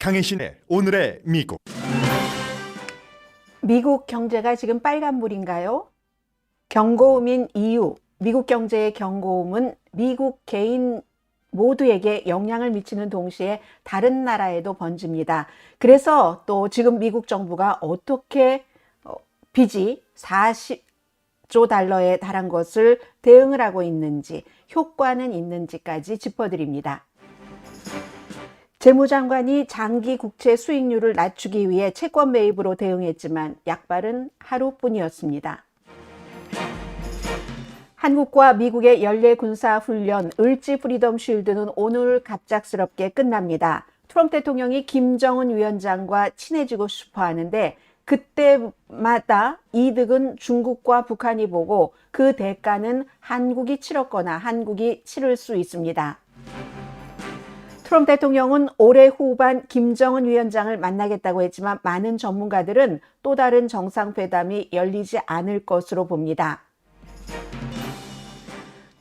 강혜신의 오늘의 미국. 미국 경제가 지금 빨간불인가요? 경고음인 이유, 미국 경제의 경고음은 미국 개인 모두에게 영향을 미치는 동시에 다른 나라에도 번집니다. 그래서 또 지금 미국 정부가 어떻게 빚이 40조 달러에 달한 것을 대응을 하고 있는지, 효과는 있는지까지 짚어드립니다. 재무장관이 장기 국채 수익률을 낮추기 위해 채권 매입으로 대응했지만 약발은 하루뿐이었습니다. 한국과 미국의 연례 군사훈련 을지 프리덤 쉴드는 오늘 갑작스럽게 끝납니다. 트럼프 대통령이 김정은 위원장과 친해지고 싶어 하는데 그때마다 이득은 중국과 북한이 보고 그 대가는 한국이 치렀거나 한국이 치를 수 있습니다. 트럼프 대통령은 올해 후반 김정은 위원장을 만나겠다고 했지만 많은 전문가들은 또 다른 정상회담이 열리지 않을 것으로 봅니다.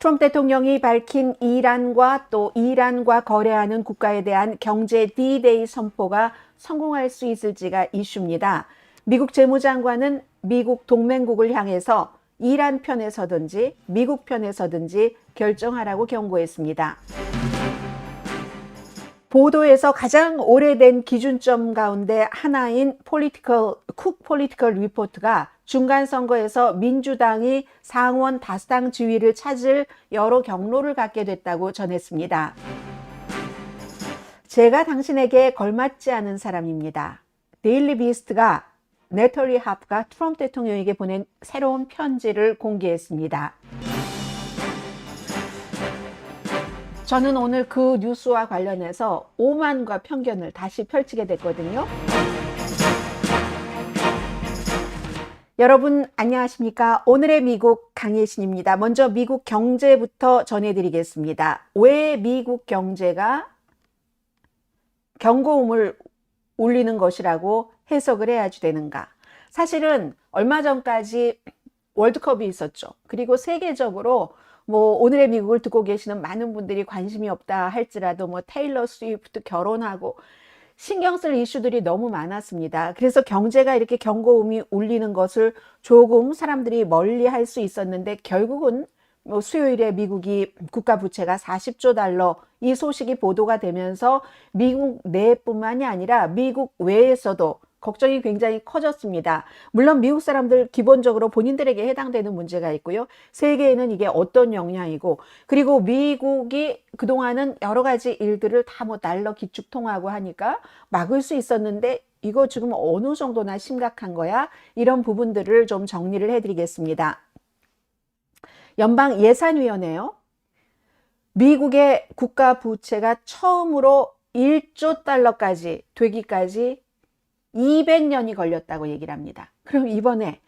트럼프 대통령이 밝힌 이란과 또 이란과 거래하는 국가에 대한 경제 D-Day 선포가 성공할 수 있을지가 이슈입니다. 미국 재무장관은 미국 동맹국을 향해서 이란 편에 서든지 미국 편에 서든지 결정하라고 경고했습니다. 보도에서 가장 오래된 기준점 가운데 하나인 쿡 폴리티컬 리포트가 중간 선거에서 민주당이 상원 다수당 지위를 찾을 여러 경로를 갖게 됐다고 전했습니다. 제가 당신에게 걸맞지 않은 사람입니다. 데일리 비스트가 네털리 하프가 트럼프 대통령에게 보낸 새로운 편지를 공개했습니다. 저는 오늘 그 뉴스와 관련해서 오만과 편견을 다시 펼치게 됐거든요. 여러분 안녕하십니까? 오늘의 미국 강혜신입니다. 먼저 미국 경제부터 전해드리겠습니다. 왜 미국 경제가 경고음을 울리는 것이라고 해석을 해야지 되는가? 사실은 얼마 전까지 월드컵이 있었죠. 그리고 세계적으로 오늘의 미국을 듣고 계시는 많은 분들이 관심이 없다 할지라도 테일러 스위프트 결혼하고 신경 쓸 이슈들이 너무 많았습니다. 그래서 경제가 이렇게 경고음이 울리는 것을 조금 사람들이 멀리 할 수 있었는데 결국은 수요일에 미국이 국가 부채가 40조 달러 이 소식이 보도가 되면서 미국 내뿐만이 아니라 미국 외에서도 걱정이 굉장히 커졌습니다. 물론 미국 사람들 기본적으로 본인들에게 해당되는 문제가 있고요. 세계에는 이게 어떤 영향이고 그리고 미국이 그동안은 여러 가지 일들을 다 달러 기축통화하고 하니까 막을 수 있었는데 이거 지금 어느 정도나 심각한 거야? 이런 부분들을 좀 정리를 해드리겠습니다. 연방예산위원회요. 미국의 국가 부채가 처음으로 1조 달러까지 되기까지 200년이 걸렸다고 얘기를 합니다. 그럼 이번에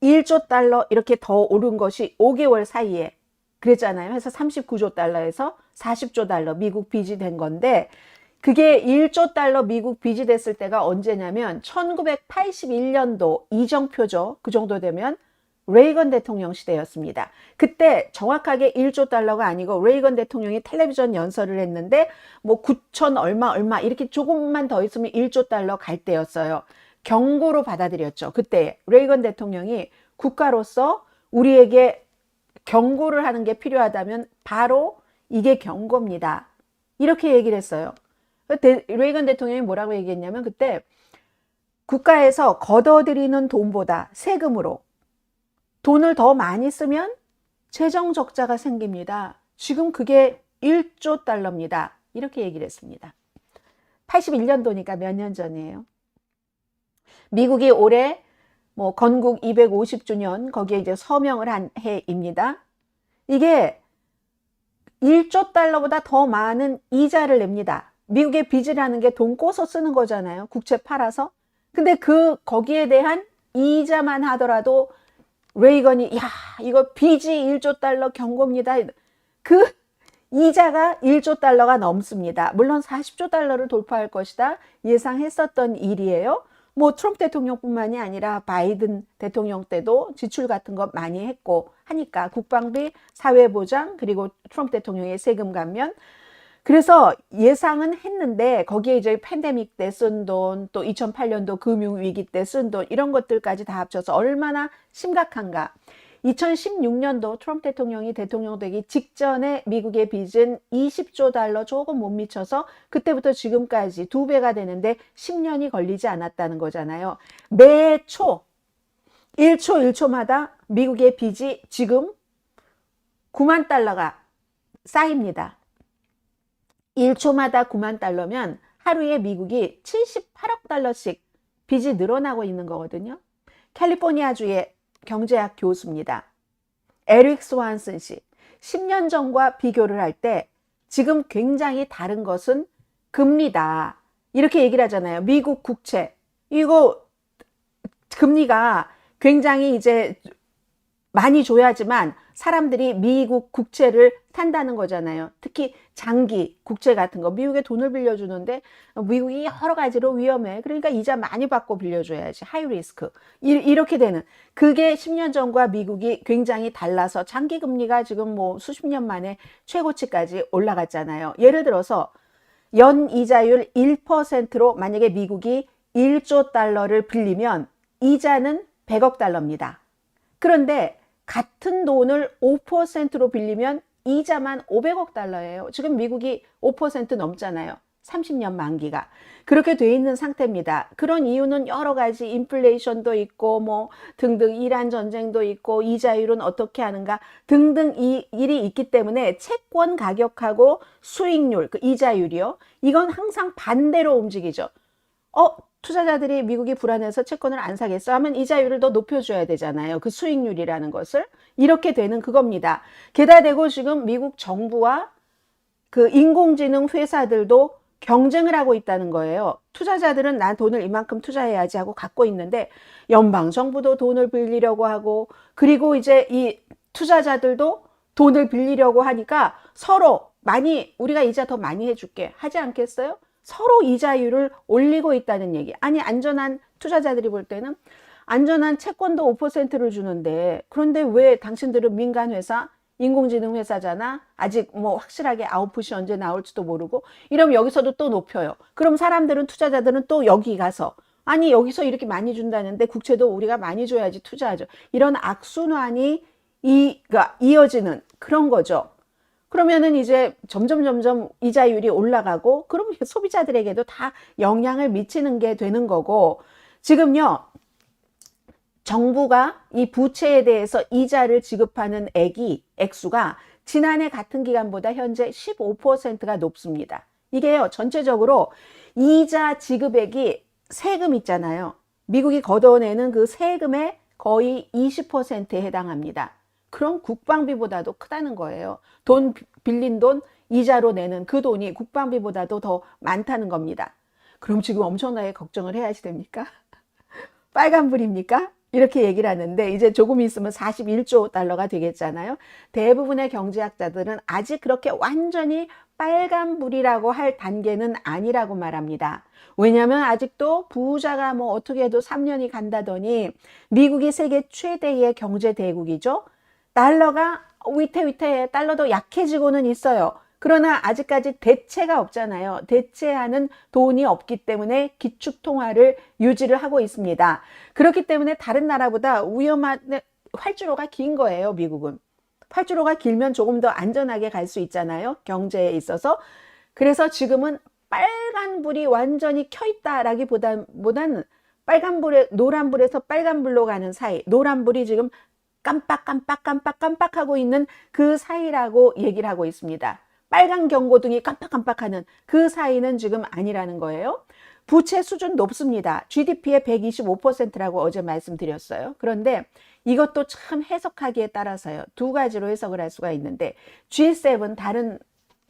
1조 달러 이렇게 더 오른 것이 5개월 사이에 그랬잖아요. 해서 39조 달러에서 40조 달러 미국 빚이 된 건데 그게 1조 달러 미국 빚이 됐을 때가 언제냐면 1981년도 이정표죠. 그 정도 되면 레이건 대통령 시대였습니다. 그때 정확하게 1조 달러가 아니고 레이건 대통령이 텔레비전 연설을 했는데 9천 얼마 이렇게 조금만 더 있으면 1조 달러 갈 때였어요. 경고로 받아들였죠. 그때 레이건 대통령이 국가로서 우리에게 경고를 하는 게 필요하다면 바로 이게 경고입니다. 이렇게 얘기를 했어요. 레이건 대통령이 뭐라고 얘기했냐면 그때 국가에서 걷어들이는 돈보다 세금으로 돈을 더 많이 쓰면 재정 적자가 생깁니다. 지금 그게 1조 달러입니다. 이렇게 얘기를 했습니다. 81년도니까 몇 년 전이에요. 미국이 올해 건국 250주년 거기에 이제 서명을 한 해입니다. 이게 1조 달러보다 더 많은 이자를 냅니다. 미국의 빚이라는 게 돈 꼬서 쓰는 거잖아요. 국채 팔아서. 근데 거기에 대한 이자만 하더라도 레이건이 이거 빚이 1조 달러 경고입니다. 그 이자가 1조 달러가 넘습니다. 물론 40조 달러를 돌파할 것이다 예상했었던 일이에요. 트럼프 대통령뿐만이 아니라 바이든 대통령 때도 지출 같은 거 많이 했고 하니까 국방비, 사회보장 그리고 트럼프 대통령의 세금 감면 그래서 예상은 했는데 거기에 이제 팬데믹 때 쓴 돈, 또 2008년도 금융위기 때 쓴 돈, 이런 것들까지 다 합쳐서 얼마나 심각한가. 2016년도 트럼프 대통령이 대통령 되기 직전에 미국의 빚은 20조 달러 조금 못 미쳐서 그때부터 지금까지 2배가 되는데 10년이 걸리지 않았다는 거잖아요. 매 초, 1초 1초마다 미국의 빚이 지금 9만 달러가 쌓입니다. 1초마다 9만 달러면 하루에 미국이 78억 달러씩 빚이 늘어나고 있는 거거든요. 캘리포니아주의 경제학 교수입니다. 에릭 스완슨 씨. 10년 전과 비교를 할 때 지금 굉장히 다른 것은 금리다. 이렇게 얘기를 하잖아요. 미국 국채. 이거 금리가 굉장히 이제 많이 줘야지만 사람들이 미국 국채를 산다는 거잖아요. 특히 장기 국채 같은 거. 미국에 돈을 빌려주는데 미국이 여러 가지로 위험해. 그러니까 이자 많이 받고 빌려줘야지. 하이 리스크. 이렇게 되는. 그게 10년 전과 미국이 굉장히 달라서 장기 금리가 지금 뭐 수십 년 만에 최고치까지 올라갔잖아요. 예를 들어서 연 이자율 1%로 만약에 미국이 1조 달러를 빌리면 이자는 100억 달러입니다. 그런데 같은 돈을 5%로 빌리면 이자만 500억 달러예요. 지금 미국이 5% 넘잖아요. 30년 만기가. 그렇게 돼 있는 상태입니다. 그런 이유는 여러 가지 인플레이션도 있고 뭐 등등 이란 전쟁도 있고 이자율은 어떻게 하는가 등등 이 일이 있기 때문에 채권 가격하고 수익률, 그 이자율이요. 이건 항상 반대로 움직이죠. 투자자들이 미국이 불안해서 채권을 안 사겠어 하면 이자율을 더 높여줘야 되잖아요. 그 수익률이라는 것을. 이렇게 되는 그겁니다. 게다 대고 지금 미국 정부와 그 인공지능 회사들도 경쟁을 하고 있다는 거예요. 투자자들은 난 돈을 이만큼 투자해야지 하고 갖고 있는데 연방정부도 돈을 빌리려고 하고 그리고 이제 이 투자자들도 돈을 빌리려고 하니까 서로 많이 우리가 이자 더 많이 해줄게 하지 않겠어요? 서로 이자율을 올리고 있다는 얘기. 아니 안전한 투자자들이 볼 때는 안전한 채권도 5%를 주는데 그런데 왜 당신들은 민간 회사, 인공지능 회사잖아. 아직 뭐 확실하게 아웃풋이 언제 나올지도 모르고 이러면 여기서도 또 높여요. 그럼 사람들은 투자자들은 또 여기 가서 아니 여기서 이렇게 많이 준다는데 국채도 우리가 많이 줘야지 투자하죠. 이런 악순환이 이어지는 그런 거죠. 그러면은 이제 점점 이자율이 올라가고 그러면 소비자들에게도 다 영향을 미치는 게 되는 거고 지금요 정부가 이 부채에 대해서 이자를 지급하는 액수가 지난해 같은 기간보다 현재 15%가 높습니다. 이게요 전체적으로 이자 지급액이 세금 있잖아요. 미국이 걷어내는 그 세금의 거의 20%에 해당합니다. 그럼 국방비보다도 크다는 거예요. 빌린 돈 이자로 내는 그 돈이 국방비보다도 더 많다는 겁니다. 그럼 지금 엄청나게 걱정을 해야지 됩니까? 빨간불입니까? 이렇게 얘기를 하는데 이제 조금 있으면 41조 달러가 되겠잖아요. 대부분의 경제학자들은 아직 그렇게 완전히 빨간불이라고 할 단계는 아니라고 말합니다. 왜냐하면 아직도 부자가 뭐 어떻게 해도 3년이 간다더니 미국이 세계 최대의 경제 대국이죠. 달러가 위태위태해. 달러도 약해지고는 있어요. 그러나 아직까지 대체가 없잖아요. 대체하는 돈이 없기 때문에 기축통화를 유지를 하고 있습니다. 그렇기 때문에 다른 나라보다 활주로가 긴 거예요. 미국은. 활주로가 길면 조금 더 안전하게 갈 수 있잖아요. 경제에 있어서. 그래서 지금은 빨간불이 완전히 켜있다라기보다는 노란불에서 빨간불로 가는 사이. 노란불이 지금 깜빡하고 있는 그 사이라고 얘기를 하고 있습니다. 빨간 경고등이 깜빡하는 그 사이는 지금 아니라는 거예요. 부채 수준 높습니다. GDP의 125%라고 어제 말씀드렸어요. 그런데 이것도 참 해석하기에 따라서요. 두 가지로 해석을 할 수가 있는데 G7 다른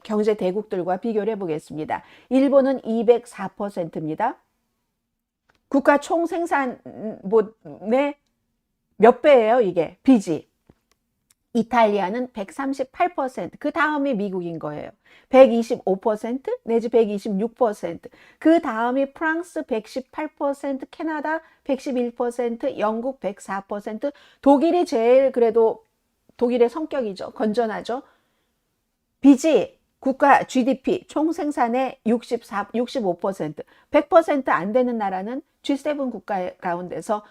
경제 대국들과 비교를 해보겠습니다. 일본은 204%입니다. 국가 총생산의 몇 배예요, 이게? 빚이. 이탈리아는 138%, 그 다음이 미국인 거예요. 125% 내지 126%, 그 다음이 프랑스 118%, 캐나다 111%, 영국 104%, 독일이 제일 그래도 독일의 성격이죠. 건전하죠. 빚이 국가 GDP 총 생산의 65%, 100%안 되는 나라는 G7 국가 가운데서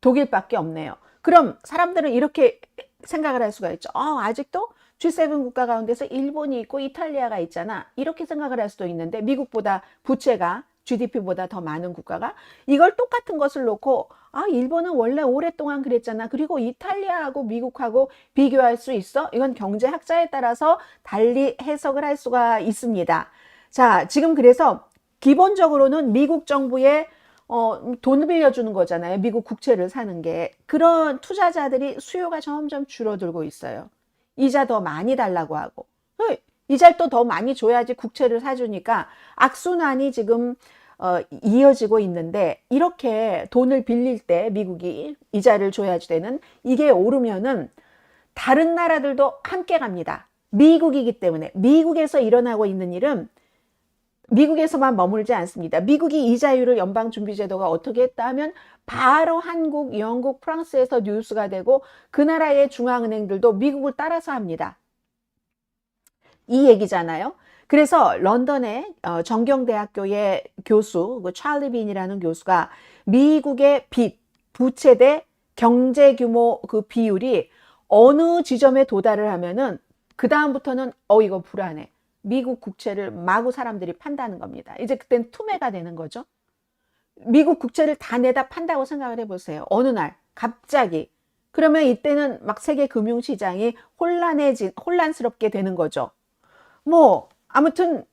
독일밖에 없네요. 그럼 사람들은 이렇게 생각을 할 수가 있죠. 아직도 G7 국가 가운데서 일본이 있고 이탈리아가 있잖아. 이렇게 생각을 할 수도 있는데 미국보다 부채가 GDP보다 더 많은 국가가 이걸 똑같은 것을 놓고 일본은 원래 오랫동안 그랬잖아. 그리고 이탈리아하고 미국하고 비교할 수 있어? 이건 경제학자에 따라서 달리 해석을 할 수가 있습니다. 자, 지금 그래서 기본적으로는 미국 정부의 돈을 빌려주는 거잖아요. 미국 국채를 사는 게. 그런 투자자들이 수요가 점점 줄어들고 있어요. 이자 더 많이 달라고 하고. 이자를 또 더 많이 줘야지 국채를 사주니까 악순환이 지금 이어지고 있는데 이렇게 돈을 빌릴 때 미국이 이자를 줘야지 되는 이게 오르면은 다른 나라들도 함께 갑니다. 미국이기 때문에 미국에서 일어나고 있는 일은 미국에서만 머물지 않습니다. 미국이 이자율을 연방준비제도가 어떻게 했다 하면 바로 한국, 영국, 프랑스에서 뉴스가 되고 그 나라의 중앙은행들도 미국을 따라서 합니다. 이 얘기잖아요. 그래서 런던의 정경대학교의 교수, 그 찰리 빈이라는 교수가 미국의 빚, 부채 대 경제 규모 그 비율이 어느 지점에 도달을 하면은 그 다음부터는 이거 불안해. 미국 국채를 마구 사람들이 판다는 겁니다. 이제 그땐 투매가 되는 거죠. 미국 국채를 다 내다 판다고 생각을 해보세요. 어느 날 갑자기. 그러면 이때는 막 세계 금융시장이 혼란스럽게 되는 거죠. 아무튼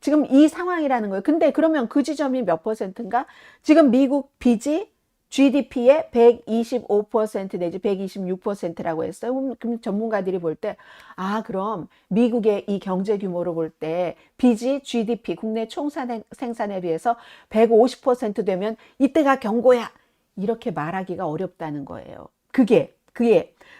지금 이 상황이라는 거예요. 근데 그러면 그 지점이 몇 %인가? 지금 미국 빚이 GDP의 125% 내지 126%라고 했어요. 그럼 전문가들이 볼 때, 그럼 미국의 이 경제 규모로 볼 때 빚이 GDP, 국내 총생산에 비해서 150% 되면 이때가 경고야. 이렇게 말하기가 어렵다는 거예요. 그게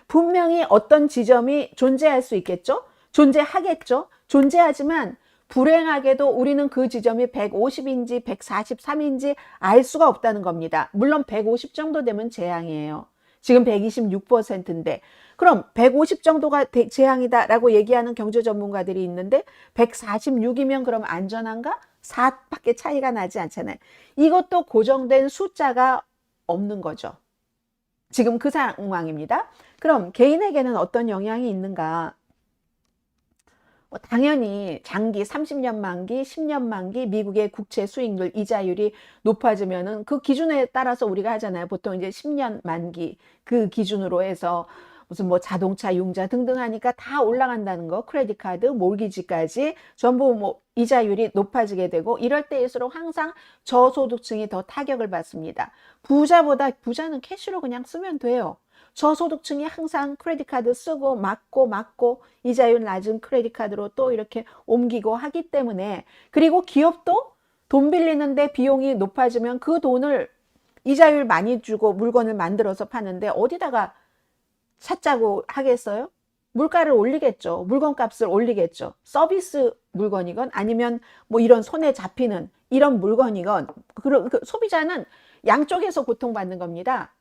분명히 어떤 지점이 존재할 수 있겠죠? 존재하겠죠? 존재하지만 불행하게도 우리는 그 지점이 150인지 143인지 알 수가 없다는 겁니다. 물론 150 정도 되면 재앙이에요. 지금 126%인데 그럼 150 정도가 재앙이다라고 얘기하는 경제 전문가들이 있는데 146이면 그럼 안전한가? 4밖에 차이가 나지 않잖아요. 이것도 고정된 숫자가 없는 거죠. 지금 그 상황입니다. 그럼 개인에게는 어떤 영향이 있는가? 당연히 장기 30년 만기, 10년 만기 미국의 국채 수익률 이자율이 높아지면은 그 기준에 따라서 우리가 하잖아요. 보통 이제 10년 만기 그 기준으로 해서 무슨 자동차, 융자 등등 하니까 다 올라간다는 거. 크레딧 카드, 몰기지까지 전부 이자율이 높아지게 되고 이럴 때일수록 항상 저소득층이 더 타격을 받습니다. 부자는 캐시로 그냥 쓰면 돼요. 저소득층이 항상 크레딧 카드 쓰고 막고 이자율 낮은 크레딧 카드로 또 이렇게 옮기고 하기 때문에 그리고 기업도 돈 빌리는데 비용이 높아지면 그 돈을 이자율 많이 주고 물건을 만들어서 파는데 어디다가 찾자고 하겠어요? 물가를 올리겠죠. 물건값을 올리겠죠. 서비스 물건이건 아니면 이런 손에 잡히는 이런 물건이건 그 소비자는 양쪽에서 고통받는 겁니다.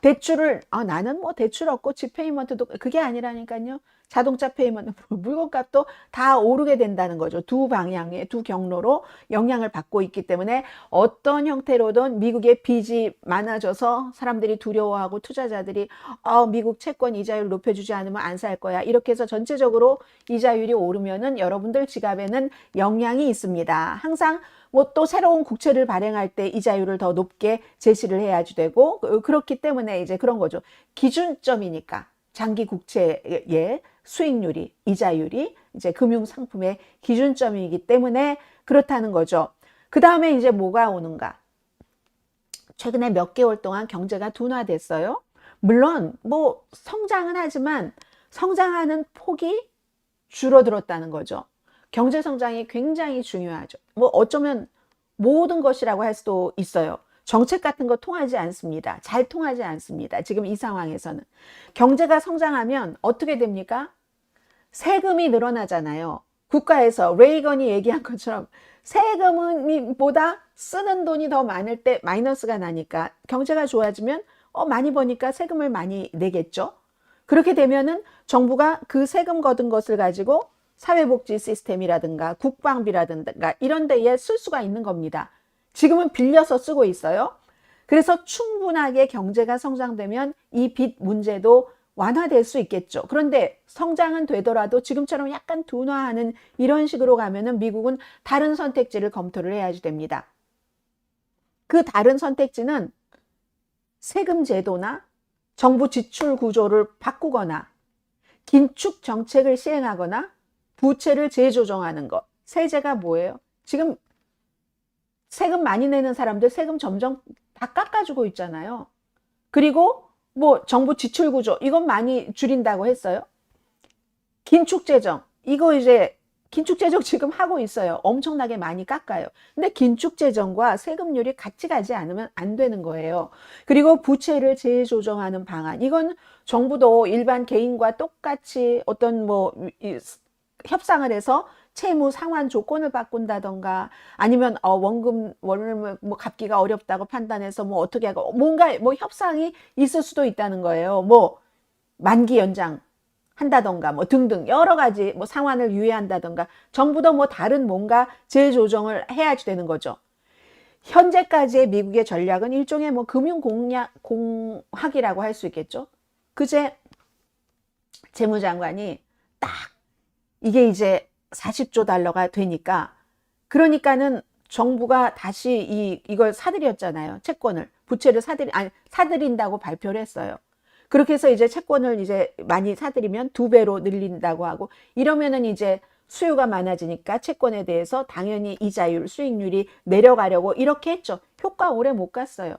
대출을 나는 대출 없고 집페이먼트도 그게 아니라니까요. 자동차 페이먼트 물건값도 다 오르게 된다는 거죠. 두 방향의 두 경로로 영향을 받고 있기 때문에 어떤 형태로든 미국의 빚이 많아져서 사람들이 두려워하고 투자자들이 미국 채권 이자율 높여주지 않으면 안 살 거야. 이렇게 해서 전체적으로 이자율이 오르면은 여러분들 지갑에는 영향이 있습니다. 항상 또 새로운 국채를 발행할 때 이자율을 더 높게 제시를 해야지 되고 그렇기 때문에 이제 그런 거죠. 기준점이니까 장기 국채의 수익률이 이자율이 이제 금융 상품의 기준점이기 때문에 그렇다는 거죠. 그 다음에 이제 뭐가 오는가? 최근에 몇 개월 동안 경제가 둔화됐어요. 물론 성장은 하지만 성장하는 폭이 줄어들었다는 거죠. 경제 성장이 굉장히 중요하죠. 어쩌면 모든 것이라고 할 수도 있어요. 정책 같은 거 통하지 않습니다. 잘 통하지 않습니다. 지금 이 상황에서는. 경제가 성장하면 어떻게 됩니까? 세금이 늘어나잖아요. 국가에서 레이건이 얘기한 것처럼 세금보다 쓰는 돈이 더 많을 때 마이너스가 나니까 경제가 좋아지면 많이 버니까 세금을 많이 내겠죠. 그렇게 되면은 정부가 그 세금 거둔 것을 가지고 사회복지 시스템이라든가 국방비라든가 이런 데에 쓸 수가 있는 겁니다. 지금은 빌려서 쓰고 있어요. 그래서 충분하게 경제가 성장되면 이 빚 문제도 완화될 수 있겠죠. 그런데 성장은 되더라도 지금처럼 약간 둔화하는 이런 식으로 가면은 미국은 다른 선택지를 검토를 해야지 됩니다. 그 다른 선택지는 세금 제도나 정부 지출 구조를 바꾸거나 긴축 정책을 시행하거나 부채를 재조정하는 것. 세제가 뭐예요? 지금 세금 많이 내는 사람들 세금 점점 다 깎아주고 있잖아요. 그리고 뭐 정부 지출 구조 이건 많이 줄인다고 했어요. 긴축 재정 이거 이제 긴축 재정 지금 하고 있어요. 엄청나게 많이 깎아요. 근데 긴축 재정과 세금률이 같이 가지 않으면 안 되는 거예요. 그리고 부채를 재조정하는 방안 이건 정부도 일반 개인과 똑같이 어떤 뭐 협상을 해서 채무 상환 조건을 바꾼다던가 아니면 원금 뭐 갚기가 어렵다고 판단해서 뭐 어떻게 하고 뭔가 뭐 협상이 있을 수도 있다는 거예요. 뭐 만기 연장 한다던가 뭐 등등 여러 가지 뭐 상환을 유예한다던가 정부도 뭐 다른 뭔가 재조정을 해야지 되는 거죠. 현재까지의 미국의 전략은 일종의 뭐 금융 공학이라고 할 수 있겠죠. 그제 재무장관이 딱 이게 이제 40조 달러가 되니까 그러니까는 정부가 다시 이걸 사들였잖아요. 채권을 부채를 사들인다고 발표를 했어요. 그렇게 해서 이제 채권을 이제 많이 사들이면 2배로 늘린다고 하고 이러면은 이제 수요가 많아지니까 채권에 대해서 당연히 이자율, 수익률이 내려가려고 이렇게 했죠. 효과 오래 못 갔어요.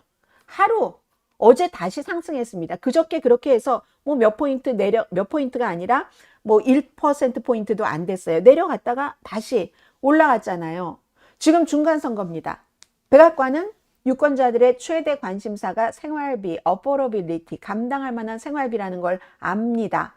하루 어제 다시 상승했습니다. 그저께 그렇게 해서 뭐 몇 포인트가 아니라 뭐 1%포인트도 안 됐어요. 내려갔다가 다시 올라갔잖아요. 지금 중간선거입니다. 백악관은 유권자들의 최대 관심사가 생활비, 어포러빌리티, 감당할 만한 생활비라는 걸 압니다.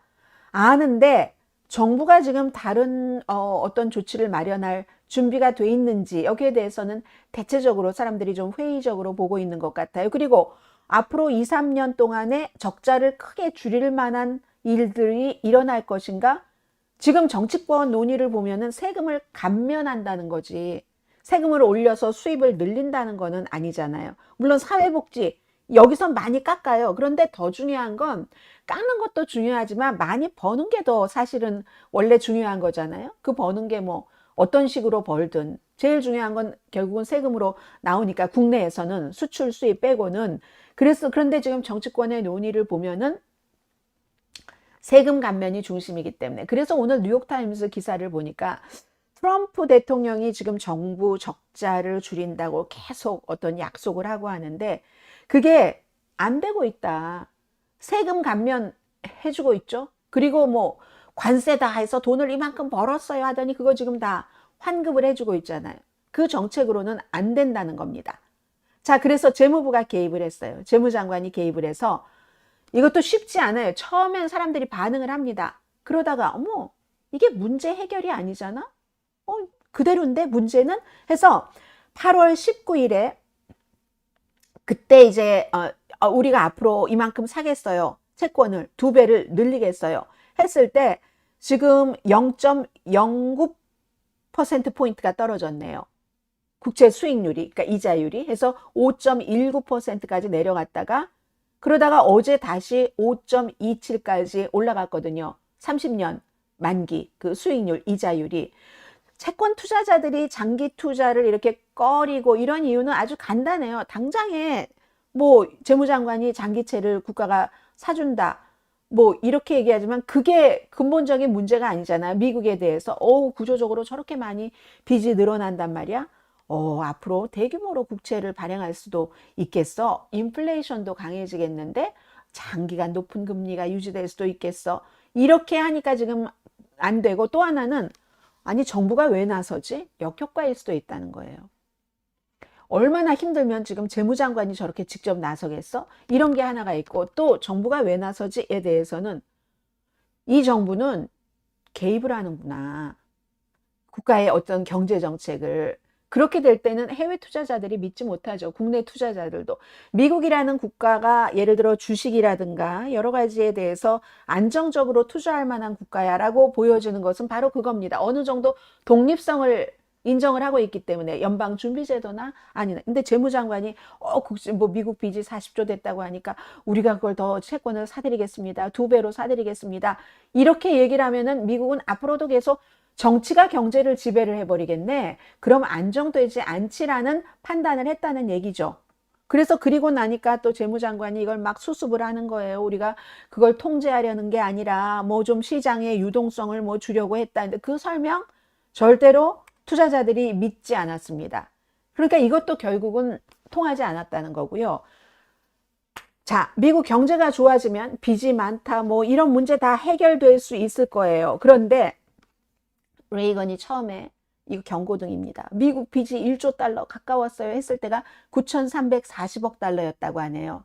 아는데 정부가 지금 다른 어떤 조치를 마련할 준비가 돼 있는지 여기에 대해서는 대체적으로 사람들이 좀 회의적으로 보고 있는 것 같아요. 그리고 앞으로 2, 3년 동안에 적자를 크게 줄일 만한 일들이 일어날 것인가? 지금 정치권 논의를 보면은 세금을 감면한다는 거지. 세금을 올려서 수입을 늘린다는 거는 아니잖아요. 물론 사회복지 여기서 많이 깎아요. 그런데 더 중요한 건 깎는 것도 중요하지만 많이 버는 게 더 사실은 원래 중요한 거잖아요. 그 버는 게 뭐 어떤 식으로 벌든 제일 중요한 건 결국은 세금으로 나오니까 국내에서는 수출 수입 빼고는 그런데 지금 정치권의 논의를 보면은 세금 감면이 중심이기 때문에 그래서 오늘 뉴욕타임스 기사를 보니까 트럼프 대통령이 지금 정부 적자를 줄인다고 계속 어떤 약속을 하고 하는데 그게 안 되고 있다. 세금 감면 해주고 있죠. 그리고 뭐 관세다 해서 돈을 이만큼 벌었어요 하더니 그거 지금 다 환급을 해주고 있잖아요. 그 정책으로는 안 된다는 겁니다. 자, 그래서 재무부가 개입을 했어요. 재무장관이 개입을 해서 이것도 쉽지 않아요. 처음엔 사람들이 반응을 합니다. 그러다가 어머 이게 문제 해결이 아니잖아? 그대로인데 문제는? 해서 8월 19일에 그때 이제 우리가 앞으로 이만큼 사겠어요. 채권을 2배를 늘리겠어요. 했을 때 지금 0.09%포인트가 떨어졌네요. 국채 수익률이, 그러니까 이자율이 해서 5.19%까지 내려갔다가 그러다가 어제 다시 5.27까지 올라갔거든요. 30년 만기 그 수익률 이자율이. 채권 투자자들이 장기 투자를 이렇게 꺼리고 이런 이유는 아주 간단해요. 당장에 뭐 재무장관이 장기채를 국가가 사준다. 뭐 이렇게 얘기하지만 그게 근본적인 문제가 아니잖아요. 미국에 대해서 구조적으로 저렇게 많이 빚이 늘어난단 말이야. 앞으로 대규모로 국채를 발행할 수도 있겠어. 인플레이션도 강해지겠는데 장기간 높은 금리가 유지될 수도 있겠어. 이렇게 하니까 지금 안 되고 또 하나는 아니 정부가 왜 나서지? 역효과일 수도 있다는 거예요. 얼마나 힘들면 지금 재무장관이 저렇게 직접 나서겠어? 이런 게 하나가 있고 또 정부가 왜 나서지에 대해서는 이 정부는 개입을 하는구나. 국가의 어떤 경제 정책을 그렇게 될 때는 해외 투자자들이 믿지 못하죠. 국내 투자자들도. 미국이라는 국가가 예를 들어 주식이라든가 여러 가지에 대해서 안정적으로 투자할 만한 국가야라고 보여지는 것은 바로 그겁니다. 어느 정도 독립성을 인정을 하고 있기 때문에 연방준비제도나 아니나 근데 재무장관이 뭐 미국 빚이 40조 됐다고 하니까 우리가 그걸 더 채권을 사드리겠습니다. 2배로 사드리겠습니다. 이렇게 얘기를 하면은 미국은 앞으로도 계속 정치가 경제를 지배를 해버리겠네. 그럼 안정되지 않지라는 판단을 했다는 얘기죠. 그래서 그리고 나니까 또 재무장관이 이걸 막 수습을 하는 거예요. 우리가 그걸 통제하려는 게 아니라 뭐 좀 시장의 유동성을 뭐 주려고 했다는데 그 설명 절대로 투자자들이 믿지 않았습니다. 그러니까 이것도 결국은 통하지 않았다는 거고요. 자, 미국 경제가 좋아지면 빚이 많다 뭐 이런 문제 다 해결될 수 있을 거예요. 그런데 레이건이 처음에 이거 경고등입니다. 미국 빚이 1조 달러 가까웠어요 했을 때가 9,340억 달러였다고 하네요.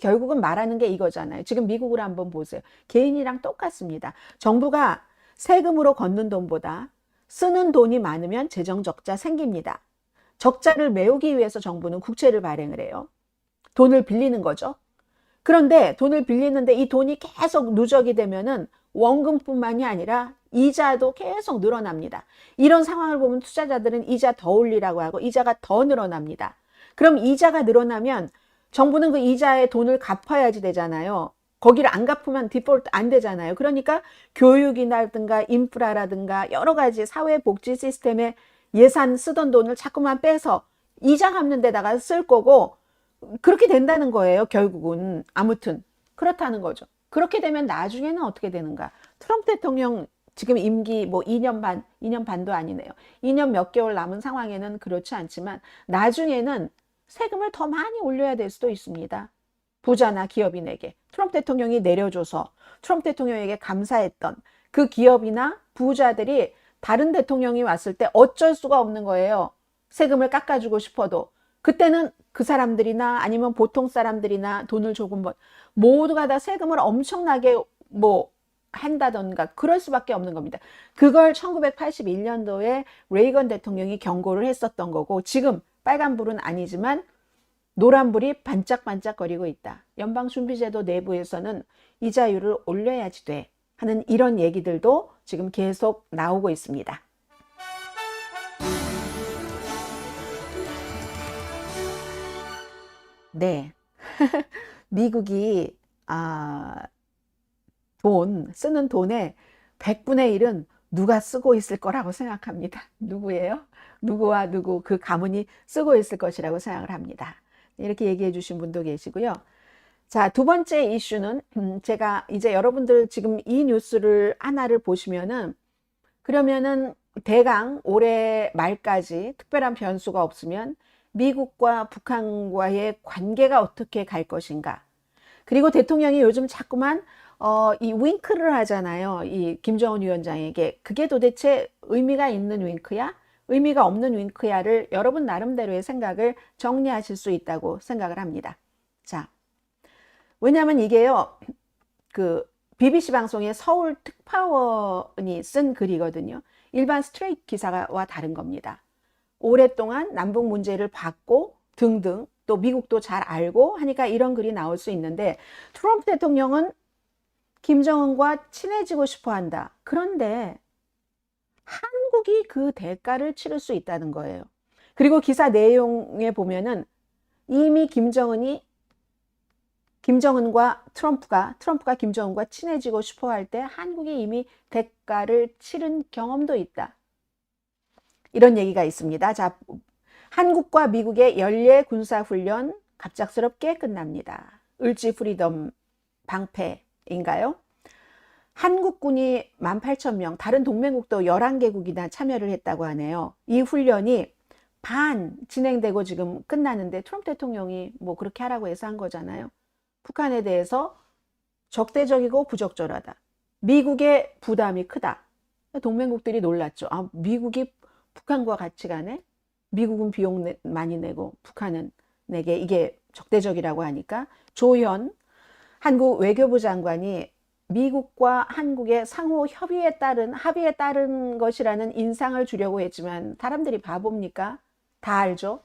결국은 말하는 게 이거잖아요. 지금 미국을 한번 보세요. 개인이랑 똑같습니다. 정부가 세금으로 걷는 돈보다 쓰는 돈이 많으면 재정 적자 생깁니다. 적자를 메우기 위해서 정부는 국채를 발행을 해요. 돈을 빌리는 거죠. 그런데 돈을 빌리는데 이 돈이 계속 누적이 되면은 원금뿐만이 아니라 이자도 계속 늘어납니다. 이런 상황을 보면 투자자들은 이자 더 올리라고 하고 이자가 더 늘어납니다. 그럼 이자가 늘어나면 정부는 그 이자의 돈을 갚아야지 되잖아요. 거기를 안 갚으면 디폴트 안 되잖아요. 그러니까 교육이라든가 인프라라든가 여러 가지 사회복지 시스템에 예산 쓰던 돈을 자꾸만 빼서 이자 갚는 데다가 쓸 거고 그렇게 된다는 거예요. 결국은 아무튼 그렇다는 거죠. 그렇게 되면 나중에는 어떻게 되는가? 트럼프 대통령 지금 임기 뭐 2년 반도 아니네요. 2년 몇 개월 남은 상황에는 그렇지 않지만 나중에는 세금을 더 많이 올려야 될 수도 있습니다. 부자나 기업인에게 트럼프 대통령이 내려줘서 트럼프 대통령에게 감사했던 그 기업이나 부자들이 다른 대통령이 왔을 때 어쩔 수가 없는 거예요. 세금을 깎아주고 싶어도. 그때는 그 사람들이나 아니면 보통 사람들이나 돈을 조금 모두가 다 세금을 엄청나게 뭐 한다던가 그럴 수밖에 없는 겁니다. 그걸 1981년도에 레이건 대통령이 경고를 했었던 거고 지금 빨간불은 아니지만 노란불이 반짝반짝거리고 있다. 연방준비제도 내부에서는 이자율을 올려야지 돼 하는 이런 얘기들도 지금 계속 나오고 있습니다. 네. 미국이 쓰는 돈의 100분의 1은 누가 쓰고 있을 거라고 생각합니다. 누구예요? 누구와 누구 그 가문이 쓰고 있을 것이라고 생각을 합니다. 이렇게 얘기해 주신 분도 계시고요. 자, 두 번째 이슈는 제가 이제 여러분들 지금 이 뉴스를 하나를 보시면은 그러면은 대강 올해 말까지 특별한 변수가 없으면 미국과 북한과의 관계가 어떻게 갈 것인가. 그리고 대통령이 요즘 자꾸만 이 윙크를 하잖아요. 이 김정은 위원장에게. 그게 도대체 의미가 있는 윙크야? 의미가 없는 윙크야를 여러분 나름대로의 생각을 정리하실 수 있다고 생각을 합니다. 자, 왜냐하면 이게요. 그 BBC 방송의 서울 특파원이 쓴 글이거든요. 일반 스트레이트 기사와 다른 겁니다. 오랫동안 남북 문제를 봤고 등등 또 미국도 잘 알고 하니까 이런 글이 나올 수 있는데 트럼프 대통령은 김정은과 친해지고 싶어 한다. 그런데 한국이 그 대가를 치를 수 있다는 거예요. 그리고 기사 내용에 보면은 이미 트럼프가 김정은과 친해지고 싶어 할 때 한국이 이미 대가를 치른 경험도 있다. 이런 얘기가 있습니다. 자, 한국과 미국의 연례 군사훈련 갑작스럽게 끝납니다. 을지 프리덤 방패인가요? 한국군이 18,000명, 다른 동맹국도 11개국이나 참여를 했다고 하네요. 이 훈련이 반 진행되고 지금 끝나는데 트럼프 대통령이 뭐 그렇게 하라고 해서 한 거잖아요. 북한에 대해서 적대적이고 부적절하다. 미국의 부담이 크다. 동맹국들이 놀랐죠. 미국이 북한과 같이 가네? 미국은 비용 많이 내고 북한은 내게 이게 적대적이라고 하니까 조현 한국 외교부 장관이 미국과 한국의 상호 합의에 따른 것이라는 인상을 주려고 했지만 사람들이 바보입니까? 다 알죠.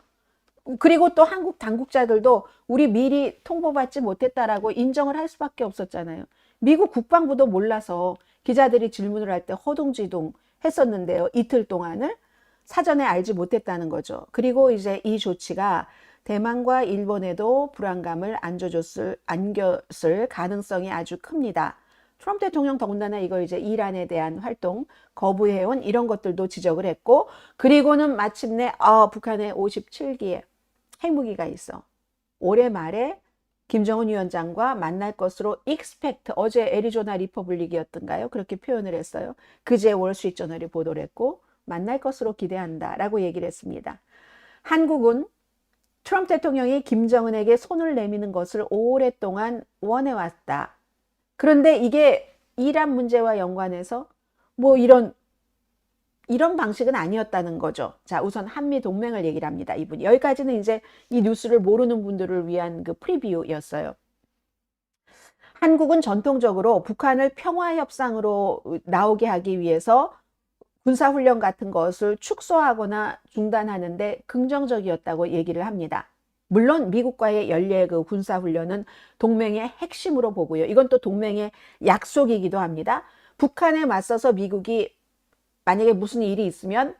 그리고 또 한국 당국자들도 우리 미리 통보받지 못했다라고 인정을 할 수밖에 없었잖아요. 미국 국방부도 몰라서 기자들이 질문을 할 때 허둥지둥 했었는데요. 이틀 동안을 사전에 알지 못했다는 거죠. 그리고 이제 이 조치가 대만과 일본에도 불안감을 안겼을 가능성이 아주 큽니다. 트럼프 대통령 더군다나 이걸 이제 이란에 대한 활동 거부해온 이런 것들도 지적을 했고, 그리고는 마침내 북한에 57기의 핵무기가 있어. 올해 말에 김정은 위원장과 만날 것으로 expect, 어제 애리조나 리퍼블릭이었던가요? 그렇게 표현을 했어요. 그제 월스트리트저널이 보도를 했고 만날 것으로 기대한다라고 얘기를 했습니다. 한국은 트럼프 대통령이 김정은에게 손을 내미는 것을 오랫동안 원해왔다. 그런데 이게 이란 문제와 연관해서 뭐 이런 방식은 아니었다는 거죠. 자, 우선 한미 동맹을 얘기를 합니다. 이분이. 여기까지는 이제 이 뉴스를 모르는 분들을 위한 그 프리뷰였어요. 한국은 전통적으로 북한을 평화협상으로 나오게 하기 위해서 군사훈련 같은 것을 축소하거나 중단하는데 긍정적이었다고 얘기를 합니다. 물론 미국과의 연례의 그 군사훈련은 동맹의 핵심으로 보고요. 이건 또 동맹의 약속이기도 합니다. 북한에 맞서서 미국이 만약에 무슨 일이 있으면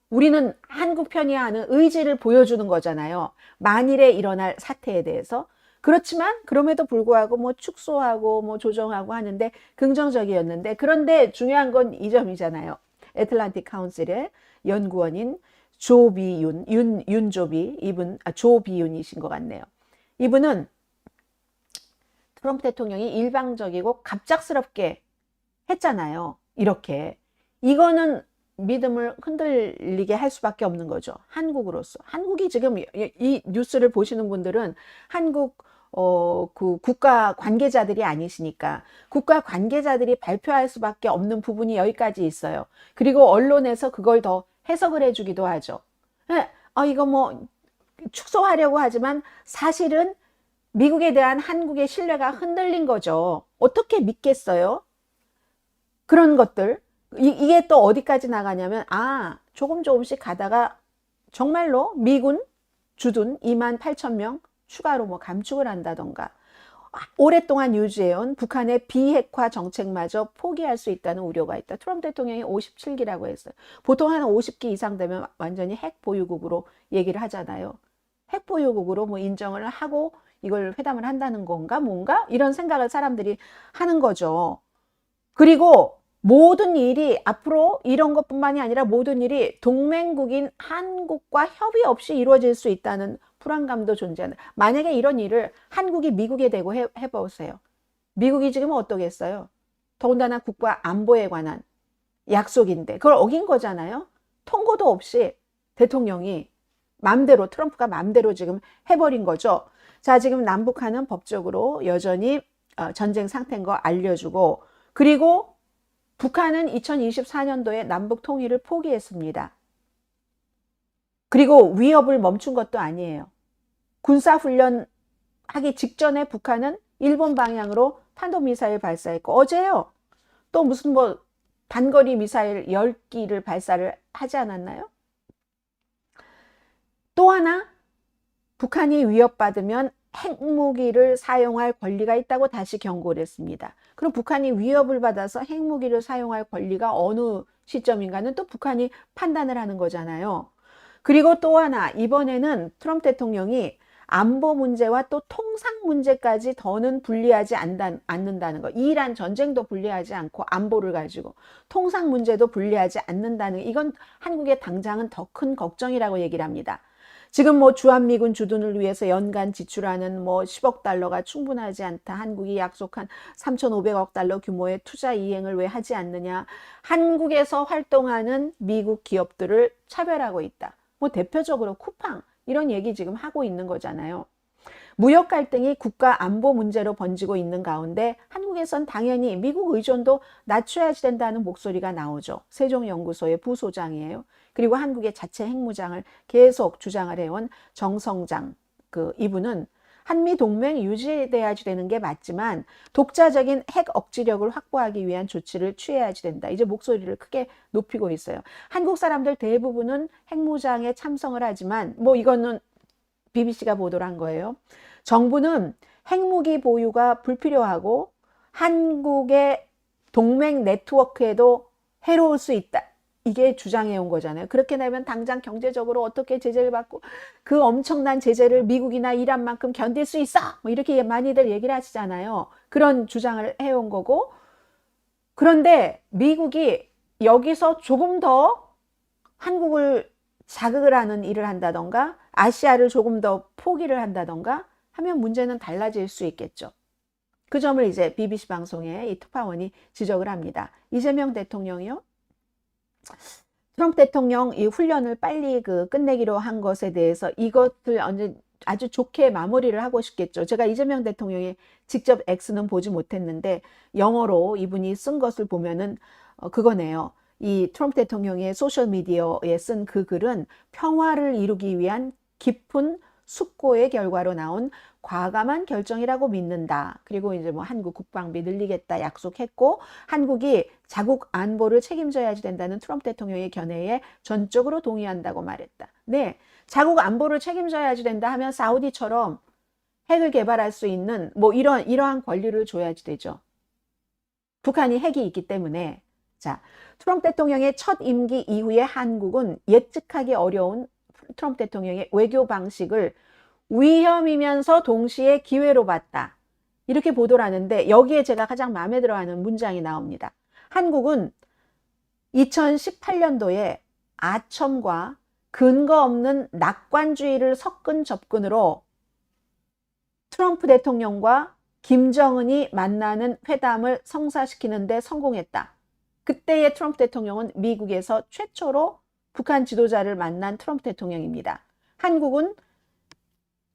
우리는 한국 편이야 하는 의지를 보여주는 거잖아요. 만일에 일어날 사태에 대해서. 그렇지만 그럼에도 불구하고 뭐 축소하고 뭐 조정하고 하는데 긍정적이었는데, 그런데 중요한 건 이 점이잖아요. 애틀란틱 카운슬의 연구원인 조비윤, 윤조비, 이분, 조비윤이신 것 같네요. 이분은 트럼프 대통령이 일방적이고 갑작스럽게 했잖아요. 이렇게. 이거는 믿음을 흔들리게 할 수밖에 없는 거죠. 한국으로서. 한국이 지금 이 뉴스를 보시는 분들은 한국 그 국가 관계자들이 아니시니까 국가 관계자들이 발표할 수밖에 없는 부분이 여기까지 있어요. 그리고 언론에서 그걸 더 해석을 해주기도 하죠. 이거 뭐 축소하려고 하지만 사실은 미국에 대한 한국의 신뢰가 흔들린 거죠. 어떻게 믿겠어요? 그런 것들. 이게 또 어디까지 나가냐면 조금씩 가다가 정말로 미군 주둔 28,000명 추가로 뭐 감축을 한다던가 오랫동안 유지해온 북한의 비핵화 정책마저 포기할 수 있다는 우려가 있다. 트럼프 대통령이 57기라고 했어요. 보통 한 50기 이상 되면 완전히 핵 보유국으로 얘기를 하잖아요. 핵 보유국으로 뭐 인정을 하고 이걸 회담을 한다는 건가 뭔가 이런 생각을 사람들이 하는 거죠. 그리고 모든 일이 앞으로 이런 것뿐만이 아니라 모든 일이 동맹국인 한국과 협의 없이 이루어질 수 있다는 불안감도 존재하는. 만약에 이런 일을 한국이 미국에 대고 해보세요. 미국이 지금 어떠겠어요? 더군다나 국가 안보에 관한 약속인데 그걸 어긴 거잖아요. 통고도 없이 대통령이 맘대로, 트럼프가 맘대로 지금 해버린 거죠. 자, 지금 남북한은 법적으로 여전히 전쟁 상태인 거 알려주고, 그리고 북한은 2024년도에 남북 통일을 포기했습니다. 그리고 위협을 멈춘 것도 아니에요. 군사훈련 하기 직전에 북한은 일본 방향으로 탄도미사일 발사했고, 어제요. 또 무슨 뭐 단거리 미사일 10기를 발사를 하지 않았나요? 또 하나, 북한이 위협받으면 핵무기를 사용할 권리가 있다고 다시 경고를 했습니다. 그럼 북한이 위협을 받아서 핵무기를 사용할 권리가 어느 시점인가는 또 북한이 판단을 하는 거잖아요. 그리고 또 하나, 이번에는 트럼프 대통령이 안보 문제와 또 통상 문제까지 더는 분리하지 않는다는 거. 이란 전쟁도 분리하지 않고 안보를 가지고 통상 문제도 분리하지 않는다는, 이건 한국의 당장은 더 큰 걱정이라고 얘기를 합니다. 지금 뭐 주한미군 주둔을 위해서 연간 지출하는 뭐 10억 달러가 충분하지 않다. 한국이 약속한 3,500억 달러 규모의 투자 이행을 왜 하지 않느냐. 한국에서 활동하는 미국 기업들을 차별하고 있다. 뭐 대표적으로 쿠팡 이런 얘기 지금 하고 있는 거잖아요. 무역 갈등이 국가 안보 문제로 번지고 있는 가운데 한국에선 당연히 미국 의존도 낮춰야 된다는 목소리가 나오죠. 세종연구소의 부소장이에요. 그리고 한국의 자체 핵무장을 계속 주장을 해온 정성장, 이분은 한미 동맹이 유지돼야지 되는 게 맞지만 독자적인 핵 억지력을 확보하기 위한 조치를 취해야지 된다. 이제 목소리를 크게 높이고 있어요. 한국 사람들 대부분은 핵무장에 참석을 하지만 뭐 이거는 BBC가 보도를 한 거예요. 정부는 핵무기 보유가 불필요하고 한국의 동맹 네트워크에도 해로울 수 있다. 이게 주장해 온 거잖아요. 그렇게 되면 당장 경제적으로 어떻게 제재를 받고 그 엄청난 제재를 미국이나 이란만큼 견딜 수 있어. 뭐 이렇게 많이들 얘기를 하시잖아요. 그런 주장을 해온 거고. 그런데 미국이 여기서 조금 더 한국을 자극을 하는 일을 한다던가 아시아를 조금 더 포기를 한다던가 하면 문제는 달라질 수 있겠죠. 그 점을 이제 BBC 방송에 이 특파원이 지적을 합니다. 이재명 대통령이요. 트럼프 대통령 이 훈련을 빨리 끝내기로 한 것에 대해서 이것을 아주 좋게 마무리를 하고 싶겠죠. 제가 이재명 대통령의 직접 X는 보지 못했는데 영어로 이분이 쓴 것을 보면은 그거네요. 이 트럼프 대통령의 소셜미디어에 쓴 그 글은 평화를 이루기 위한 깊은 숙고의 결과로 나온 과감한 결정이라고 믿는다. 그리고 이제 뭐 한국 국방비 늘리겠다 약속했고 한국이 자국 안보를 책임져야지 된다는 트럼프 대통령의 견해에 전적으로 동의한다고 말했다. 네, 자국 안보를 책임져야지 된다 하면 사우디처럼 핵을 개발할 수 있는 뭐 이러한 권리를 줘야지 되죠. 북한이 핵이 있기 때문에. 자, 트럼프 대통령의 첫 임기 이후에 한국은 예측하기 어려운 트럼프 대통령의 외교 방식을 위험이면서 동시에 기회로 봤다. 이렇게 보도를 하는데 여기에 제가 가장 마음에 들어하는 문장이 나옵니다. 한국은 2018년도에 아첨과 근거 없는 낙관주의를 섞은 접근으로 트럼프 대통령과 김정은이 만나는 회담을 성사시키는 데 성공했다. 그때의 트럼프 대통령은 미국에서 최초로 북한 지도자를 만난 트럼프 대통령입니다. 한국은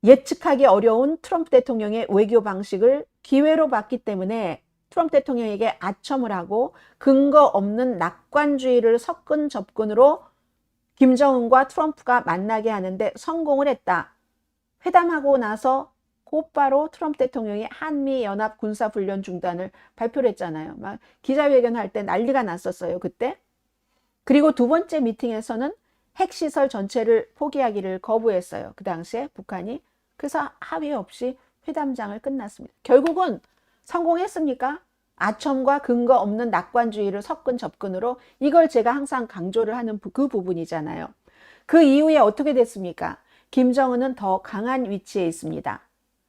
예측하기 어려운 트럼프 대통령의 외교 방식을 기회로 봤기 때문에 트럼프 대통령에게 아첨을 하고 근거 없는 낙관주의를 섞은 접근으로 김정은과 트럼프가 만나게 하는데 성공을 했다. 회담하고 나서 곧바로 트럼프 대통령이 한미연합 군사훈련 중단을 발표를 했잖아요. 막 기자회견할 때 난리가 났었어요, 그때. 그리고 두 번째 미팅에서는 핵시설 전체를 포기하기를 거부했어요. 그 당시에 북한이. 그래서 합의 없이 회담장을 끝났습니다. 결국은 성공했습니까? 아첨과 근거 없는 낙관주의를 섞은 접근으로 이걸 제가 항상 강조를 하는 그 부분이잖아요. 그 이후에 어떻게 됐습니까? 김정은은 더 강한 위치에 있습니다.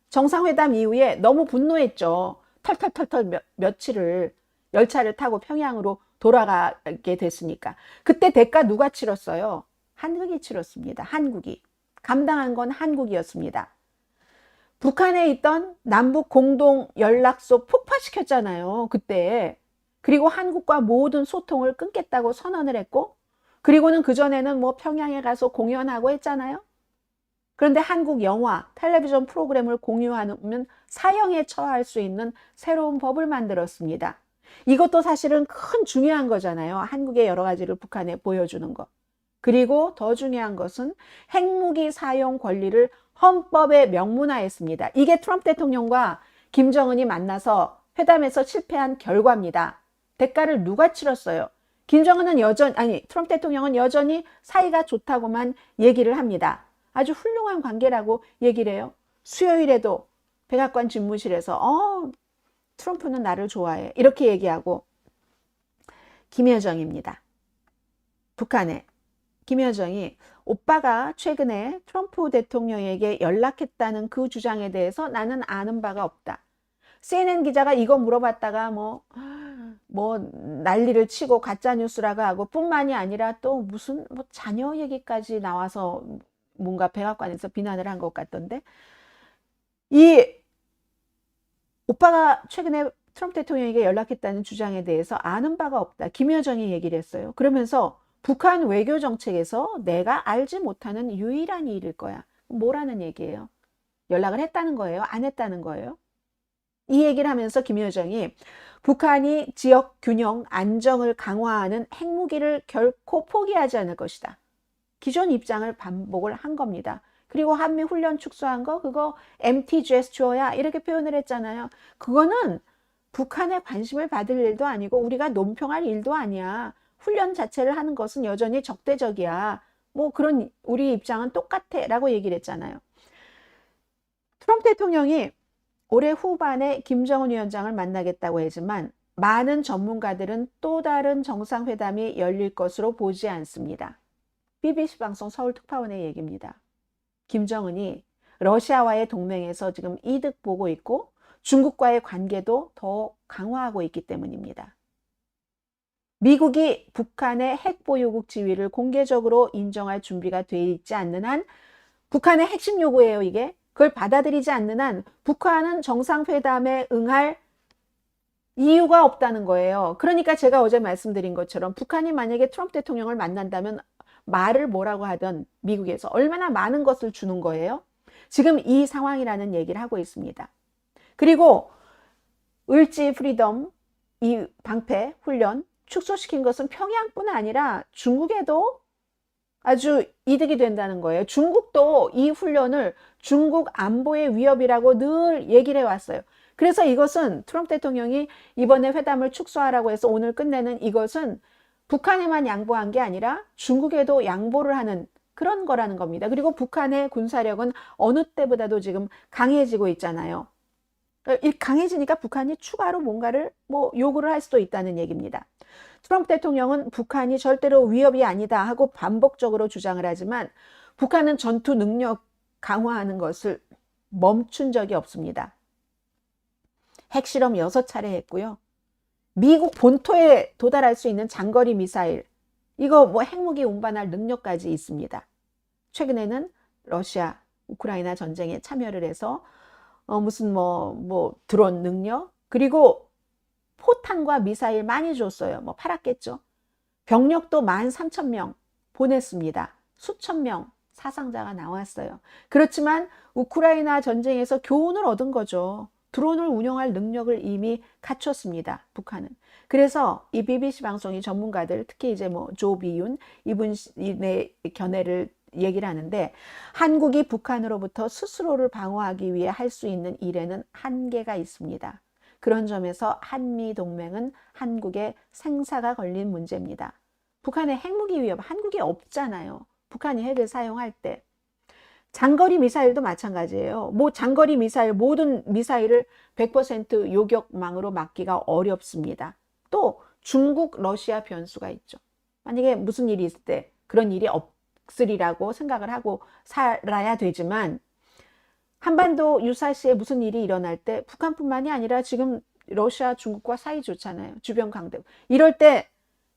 정상회담 이후에 너무 분노했죠. 털털털털 며칠을 열차를 타고 평양으로 돌아가게 됐으니까. 그때 대가 누가 치렀어요? 한국이 치렀습니다. 한국이. 감당한 건 한국이었습니다. 북한에 있던 남북 공동 연락소 폭파시켰잖아요. 그때. 그리고 한국과 모든 소통을 끊겠다고 선언을 했고 그리고는 그전에는 뭐 평양에 가서 공연하고 했잖아요. 그런데 한국 영화, 텔레비전 프로그램을 공유하면 사형에 처할 수 있는 새로운 법을 만들었습니다. 이것도 사실은 큰 중요한 거잖아요. 한국의 여러 가지를 북한에 보여주는 것. 그리고 더 중요한 것은 핵무기 사용 권리를 헌법에 명문화했습니다. 이게 트럼프 대통령과 김정은이 만나서 회담에서 실패한 결과입니다. 대가를 누가 치렀어요? 트럼프 대통령은 여전히 사이가 좋다고만 얘기를 합니다. 아주 훌륭한 관계라고 얘기를 해요. 수요일에도 백악관 집무실에서 트럼프는 나를 좋아해. 이렇게 얘기하고 김여정입니다. 북한에 김여정이 오빠가 최근에 트럼프 대통령에게 연락했다는 그 주장에 대해서 나는 아는 바가 없다. CNN 기자가 이거 물어봤다가 뭐 난리를 치고 가짜뉴스라고 하고 뿐만이 아니라 또 무슨 자녀 얘기까지 나와서 뭔가 백악관에서 비난을 한 것 같던데 이 오빠가 최근에 트럼프 대통령에게 연락했다는 주장에 대해서 아는 바가 없다. 김여정이 얘기를 했어요. 그러면서 북한 외교 정책에서 내가 알지 못하는 유일한 일일 거야. 뭐라는 얘기예요? 연락을 했다는 거예요? 안 했다는 거예요? 이 얘기를 하면서 김여정이 북한이 지역 균형, 안정을 강화하는 핵무기를 결코 포기하지 않을 것이다. 기존 입장을 반복을 한 겁니다. 그리고 한미 훈련 축소한 거 그거 empty gesture야 이렇게 표현을 했잖아요. 그거는 북한의 관심을 받을 일도 아니고 우리가 논평할 일도 아니야. 훈련 자체를 하는 것은 여전히 적대적이야. 뭐 그런 우리 입장은 똑같아 라고 얘기를 했잖아요. 트럼프 대통령이 올해 후반에 김정은 위원장을 만나겠다고 했지만 많은 전문가들은 또 다른 정상회담이 열릴 것으로 보지 않습니다. BBC 방송 서울 특파원의 얘기입니다. 김정은이 러시아와의 동맹에서 지금 이득 보고 있고 중국과의 관계도 더 강화하고 있기 때문입니다. 미국이 북한의 핵보유국 지위를 공개적으로 인정할 준비가 돼 있지 않는 한 북한의 핵심 요구예요, 이게. 그걸 받아들이지 않는 한 북한은 정상회담에 응할 이유가 없다는 거예요. 그러니까 제가 어제 말씀드린 것처럼 북한이 만약에 트럼프 대통령을 만난다면 말을 뭐라고 하든 미국에서 얼마나 많은 것을 주는 거예요. 지금 이 상황이라는 얘기를 하고 있습니다. 그리고 을지 프리덤 이 방패 훈련 축소시킨 것은 평양뿐 아니라 중국에도 아주 이득이 된다는 거예요. 중국도 이 훈련을 중국 안보의 위협이라고 늘 얘기를 해왔어요. 그래서 이것은 트럼프 대통령이 이번에 회담을 축소하라고 해서 오늘 끝내는 이것은 북한에만 양보한 게 아니라 중국에도 양보를 하는 그런 거라는 겁니다. 그리고 북한의 군사력은 어느 때보다도 지금 강해지고 있잖아요. 강해지니까 북한이 추가로 뭔가를 요구를 할 수도 있다는 얘기입니다. 트럼프 대통령은 북한이 절대로 위협이 아니다 하고 반복적으로 주장을 하지만 북한은 전투 능력 강화하는 것을 멈춘 적이 없습니다. 핵실험 6차례 했고요. 미국 본토에 도달할 수 있는 장거리 미사일, 이거 핵무기 운반할 능력까지 있습니다. 최근에는 러시아, 우크라이나 전쟁에 참여를 해서 무슨 드론 능력, 그리고 포탄과 미사일 많이 줬어요. 팔았겠죠. 병력도 13,000명 보냈습니다. 수천 명 사상자가 나왔어요. 그렇지만 우크라이나 전쟁에서 교훈을 얻은 거죠. 드론을 운영할 능력을 이미 갖췄습니다. 북한은. 그래서 이 BBC 방송이 전문가들, 특히 이제 조 비윤 이분의 견해를 얘기를 하는데 한국이 북한으로부터 스스로를 방어하기 위해 할 수 있는 일에는 한계가 있습니다. 그런 점에서 한미 동맹은 한국의 생사가 걸린 문제입니다. 북한의 핵무기 위협, 한국이 없잖아요. 북한이 핵을 사용할 때. 장거리 미사일도 마찬가지예요. 장거리 미사일, 모든 미사일을 100% 요격망으로 막기가 어렵습니다. 또 중국, 러시아 변수가 있죠. 만약에 무슨 일이 있을 때 그런 일이 없으리라고 생각을 하고 살아야 되지만 한반도 유사시에 무슨 일이 일어날 때 북한뿐만이 아니라 지금 러시아, 중국과 사이 좋잖아요. 주변 강대국. 이럴 때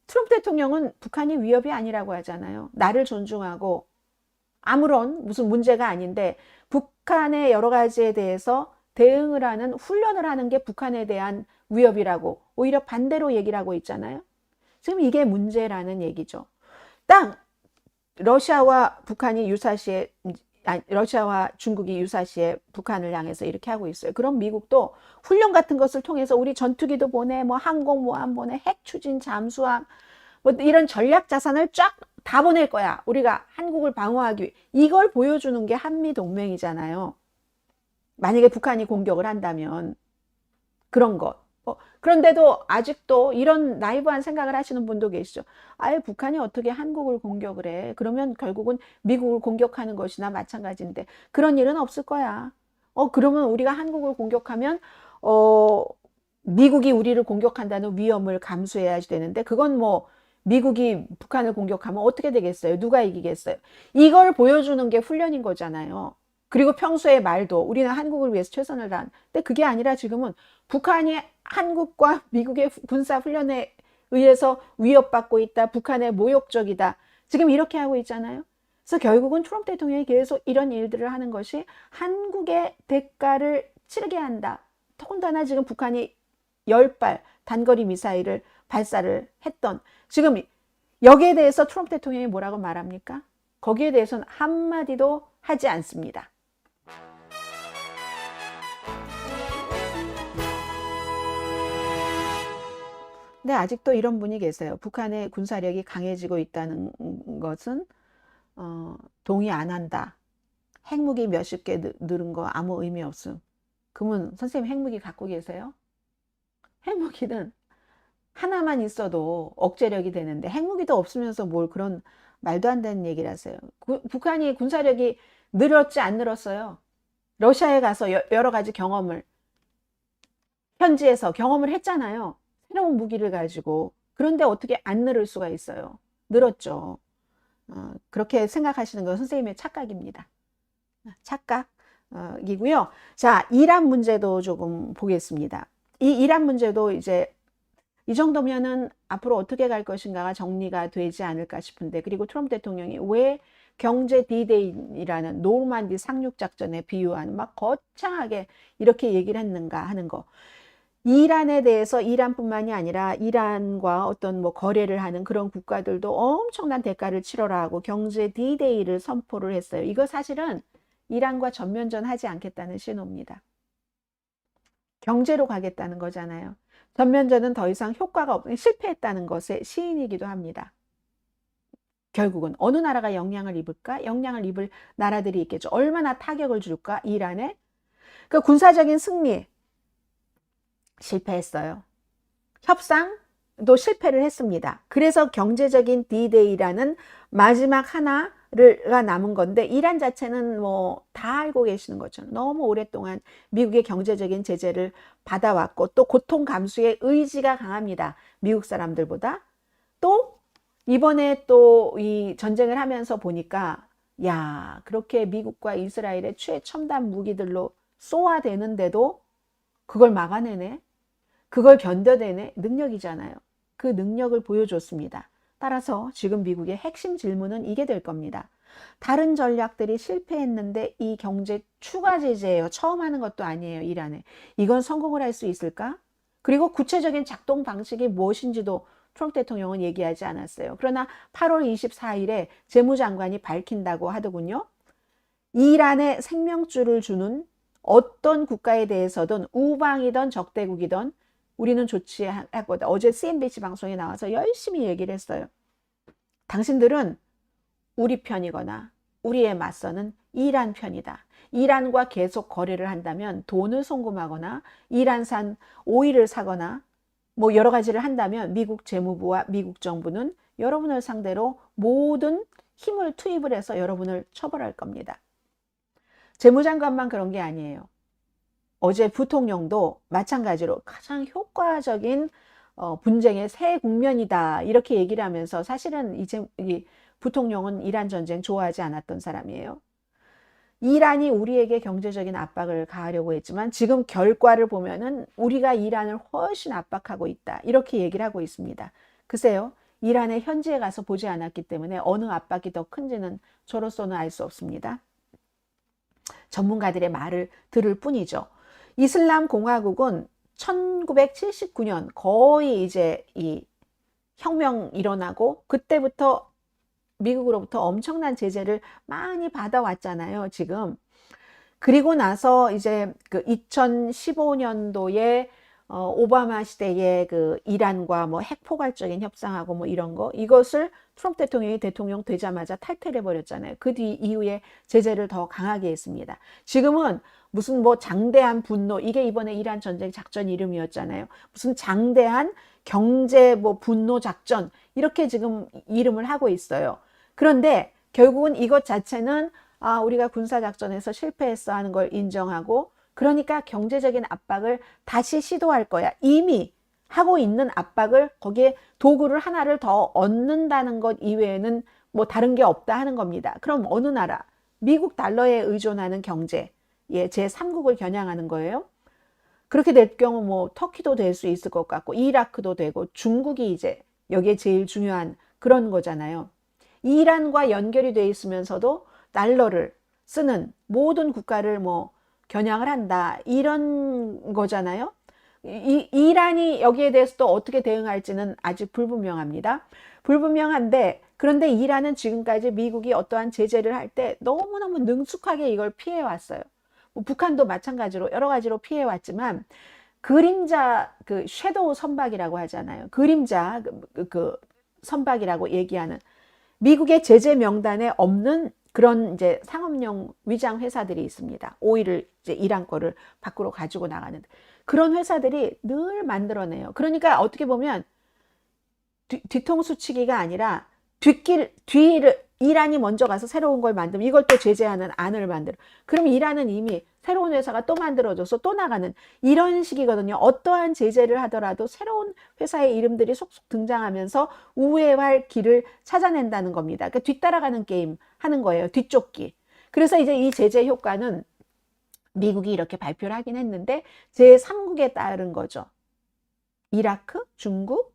트럼프 대통령은 북한이 위협이 아니라고 하잖아요. 나를 존중하고 아무런 무슨 문제가 아닌데 북한의 여러 가지에 대해서 대응을 하는 훈련을 하는 게 북한에 대한 위협이라고 오히려 반대로 얘기를 하고 있잖아요. 지금 이게 문제라는 얘기죠. 러시아와 북한이 유사시에 러시아와 중국이 유사시에 북한을 향해서 이렇게 하고 있어요. 그럼 미국도 훈련 같은 것을 통해서 우리 전투기도 보내, 항공모함 보내, 핵 추진 잠수함, 이런 전략 자산을 쫙 다 보낼 거야. 우리가 한국을 방어하기 위해. 이걸 보여주는 게 한미 동맹이잖아요. 만약에 북한이 공격을 한다면 그런 것. 그런데도 아직도 이런 나이브한 생각을 하시는 분도 계시죠. 아예 북한이 어떻게 한국을 공격을 해? 그러면 결국은 미국을 공격하는 것이나 마찬가지인데 그런 일은 없을 거야. 그러면 우리가 한국을 공격하면 미국이 우리를 공격한다는 위험을 감수해야 되는데 그건 미국이 북한을 공격하면 어떻게 되겠어요? 누가 이기겠어요? 이걸 보여주는 게 훈련인 거잖아요. 그리고 평소에 말도 우리는 한국을 위해서 최선을 다한. 근데 그게 아니라 지금은 북한이 한국과 미국의 군사 훈련에 의해서 위협받고 있다. 북한의 모욕적이다. 지금 이렇게 하고 있잖아요. 그래서 결국은 트럼프 대통령이 계속 이런 일들을 하는 것이 한국의 대가를 치르게 한다. 더군다나 지금 북한이 10발 단거리 미사일을 발사를 했던 지금 여기에 대해서 트럼프 대통령이 뭐라고 말합니까? 거기에 대해서는 한마디도 하지 않습니다. 근데 아직도 이런 분이 계세요. 북한의 군사력이 강해지고 있다는 것은 동의 안 한다. 핵무기 몇십 개 늘은 거 아무 의미 없음. 그러면 선생님 핵무기 갖고 계세요? 핵무기는 하나만 있어도 억제력이 되는데 핵무기도 없으면서 뭘 그런 말도 안 되는 얘기를 하세요. 북한이 군사력이 늘었지 안 늘었어요? 러시아에 가서 여러 가지 경험을 현지에서 경험을 했잖아요. 새로운 무기를 가지고. 그런데 어떻게 안 늘을 수가 있어요? 늘었죠. 그렇게 생각하시는 건 선생님의 착각입니다. 착각이고요. 자, 이란 문제도 조금 보겠습니다. 이 이란 문제도 이제 이 정도면은 앞으로 어떻게 갈 것인가가 정리가 되지 않을까 싶은데, 그리고 트럼프 대통령이 왜 경제 D-Day라는 노르만디 상륙작전에 비유하는 막 거창하게 이렇게 얘기를 했는가 하는 거. 이란에 대해서 이란뿐만이 아니라 이란과 어떤 뭐 거래를 하는 그런 국가들도 엄청난 대가를 치러라 하고 경제 D-Day를 선포를 했어요. 이거 사실은 이란과 전면전 하지 않겠다는 신호입니다. 경제로 가겠다는 거잖아요. 전면전은 더 이상 효과가 실패했다는 것의 시인이기도 합니다. 결국은 어느 나라가 영향을 입을까? 영향을 입을 나라들이 있겠죠. 얼마나 타격을 줄까? 이란에. 그 군사적인 승리 실패했어요. 협상도 실패를 했습니다. 그래서 경제적인 D-Day라는 마지막 하나가 남은 건데, 이란 자체는 뭐 다 알고 계시는 것처럼 너무 오랫동안 미국의 경제적인 제재를 받아왔고 또 고통 감수의 의지가 강합니다. 미국 사람들보다. 또 이번에 또 이 전쟁을 하면서 보니까 야, 그렇게 미국과 이스라엘의 최첨단 무기들로 쏘아대는데도 그걸 막아내네. 그걸 견뎌내네. 능력이잖아요. 그 능력을 보여줬습니다. 따라서 지금 미국의 핵심 질문은 이게 될 겁니다. 다른 전략들이 실패했는데 이 경제 추가 제재예요. 처음 하는 것도 아니에요. 이란에. 이건 성공을 할 수 있을까? 그리고 구체적인 작동 방식이 무엇인지도 트럼프 대통령은 얘기하지 않았어요. 그러나 8월 24일에 재무장관이 밝힌다고 하더군요. 이란에 생명줄을 주는 어떤 국가에 대해서든 우방이든 적대국이든 우리는 조치할 거다. 어제 CNBC 방송에 나와서 열심히 얘기를 했어요. 당신들은 우리 편이거나 우리에 맞서는 이란 편이다. 이란과 계속 거래를 한다면 돈을 송금하거나 이란산 오일을 사거나 뭐 여러 가지를 한다면 미국 재무부와 미국 정부는 여러분을 상대로 모든 힘을 투입을 해서 여러분을 처벌할 겁니다. 재무장관만 그런 게 아니에요. 어제 부통령도 마찬가지로 가장 효과적인 분쟁의 새 국면이다 이렇게 얘기를 하면서, 사실은 이 부통령은 이란 전쟁 좋아하지 않았던 사람이에요. 이란이 우리에게 경제적인 압박을 가하려고 했지만 지금 결과를 보면은 우리가 이란을 훨씬 압박하고 있다 이렇게 얘기를 하고 있습니다. 글쎄요, 이란의 현지에 가서 보지 않았기 때문에 어느 압박이 더 큰지는 저로서는 알 수 없습니다. 전문가들의 말을 들을 뿐이죠. 이슬람 공화국은 1979년 거의 이제 이 혁명 일어나고 그때부터 미국으로부터 엄청난 제재를 많이 받아왔잖아요, 지금. 그리고 나서 이제 그 2015년도에 오바마 시대에 그 이란과 뭐 핵포괄적인 협상하고 뭐 이런 거, 이것을 트럼프 대통령이 대통령 되자마자 탈퇴를 해버렸잖아요. 그 뒤 이후에 제재를 더 강하게 했습니다. 지금은 무슨 뭐 장대한 분노, 이게 이번에 이란 전쟁 작전 이름이었잖아요. 무슨 장대한 경제 뭐 분노 작전, 이렇게 지금 이름을 하고 있어요. 그런데 결국은 이것 자체는 우리가 군사작전에서 실패했어 하는 걸 인정하고, 그러니까 경제적인 압박을 다시 시도할 거야. 이미 하고 있는 압박을 거기에 도구를 하나를 더 얻는다는 것 이외에는 뭐 다른 게 없다 하는 겁니다. 그럼 어느 나라? 미국 달러에 의존하는 경제, 제3국을 겨냥하는 거예요. 그렇게 될 경우 뭐 터키도 될 수 있을 것 같고 이라크도 되고 중국이 이제 여기에 제일 중요한 그런 거잖아요. 이란과 연결이 돼 있으면서도 달러를 쓰는 모든 국가를 뭐 겨냥을 한다 이런 거잖아요. 이란이 여기에 대해서 또 어떻게 대응할지는 아직 불분명합니다. 불분명한데, 그런데 이란은 지금까지 미국이 어떠한 제재를 할 때 너무너무 능숙하게 이걸 피해왔어요. 뭐 북한도 마찬가지로 여러 가지로 피해왔지만 그림자 그 섀도우 선박이라고 하잖아요. 그림자 그 선박이라고 얘기하는, 미국의 제재 명단에 없는 그런 이제 상업용 위장 회사들이 있습니다. 오일을 이제 이란 거를 밖으로 가지고 나가는 그런 회사들이 늘 만들어내요. 그러니까 어떻게 보면 뒤통수 치기가 아니라 뒤를 이란이 먼저 가서 새로운 걸 만들면 이걸 또 제재하는 안을 만들어. 그럼 이란은 이미 새로운 회사가 또 만들어져서 또 나가는 이런 식이거든요. 어떠한 제재를 하더라도 새로운 회사의 이름들이 속속 등장하면서 우회할 길을 찾아낸다는 겁니다. 그러니까 뒤따라가는 게임 하는 거예요. 뒤쫓기. 그래서 이제 이 제재 효과는 미국이 이렇게 발표를 하긴 했는데 제3국에 따른 거죠. 이라크, 중국,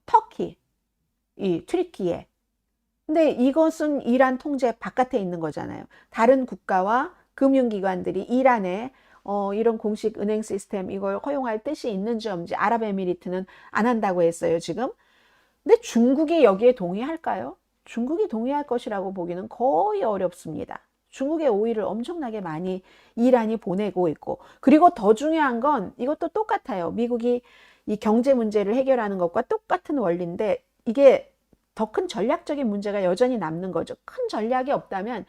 터키, 이 튀르키예. 근데 이것은 이란 통제 바깥에 있는 거잖아요. 다른 국가와 금융기관들이 이란에 이런 공식 은행 시스템 이걸 허용할 뜻이 있는지 없는지 아랍에미리트는 안 한다고 했어요, 지금. 근데 중국이 여기에 동의할까요? 중국이 동의할 것이라고 보기는 거의 어렵습니다. 중국의 오일을 엄청나게 많이 이란이 보내고 있고, 그리고 더 중요한 건 이것도 똑같아요. 미국이 이 경제 문제를 해결하는 것과 똑같은 원리인데 이게 더 큰 전략적인 문제가 여전히 남는 거죠. 큰 전략이 없다면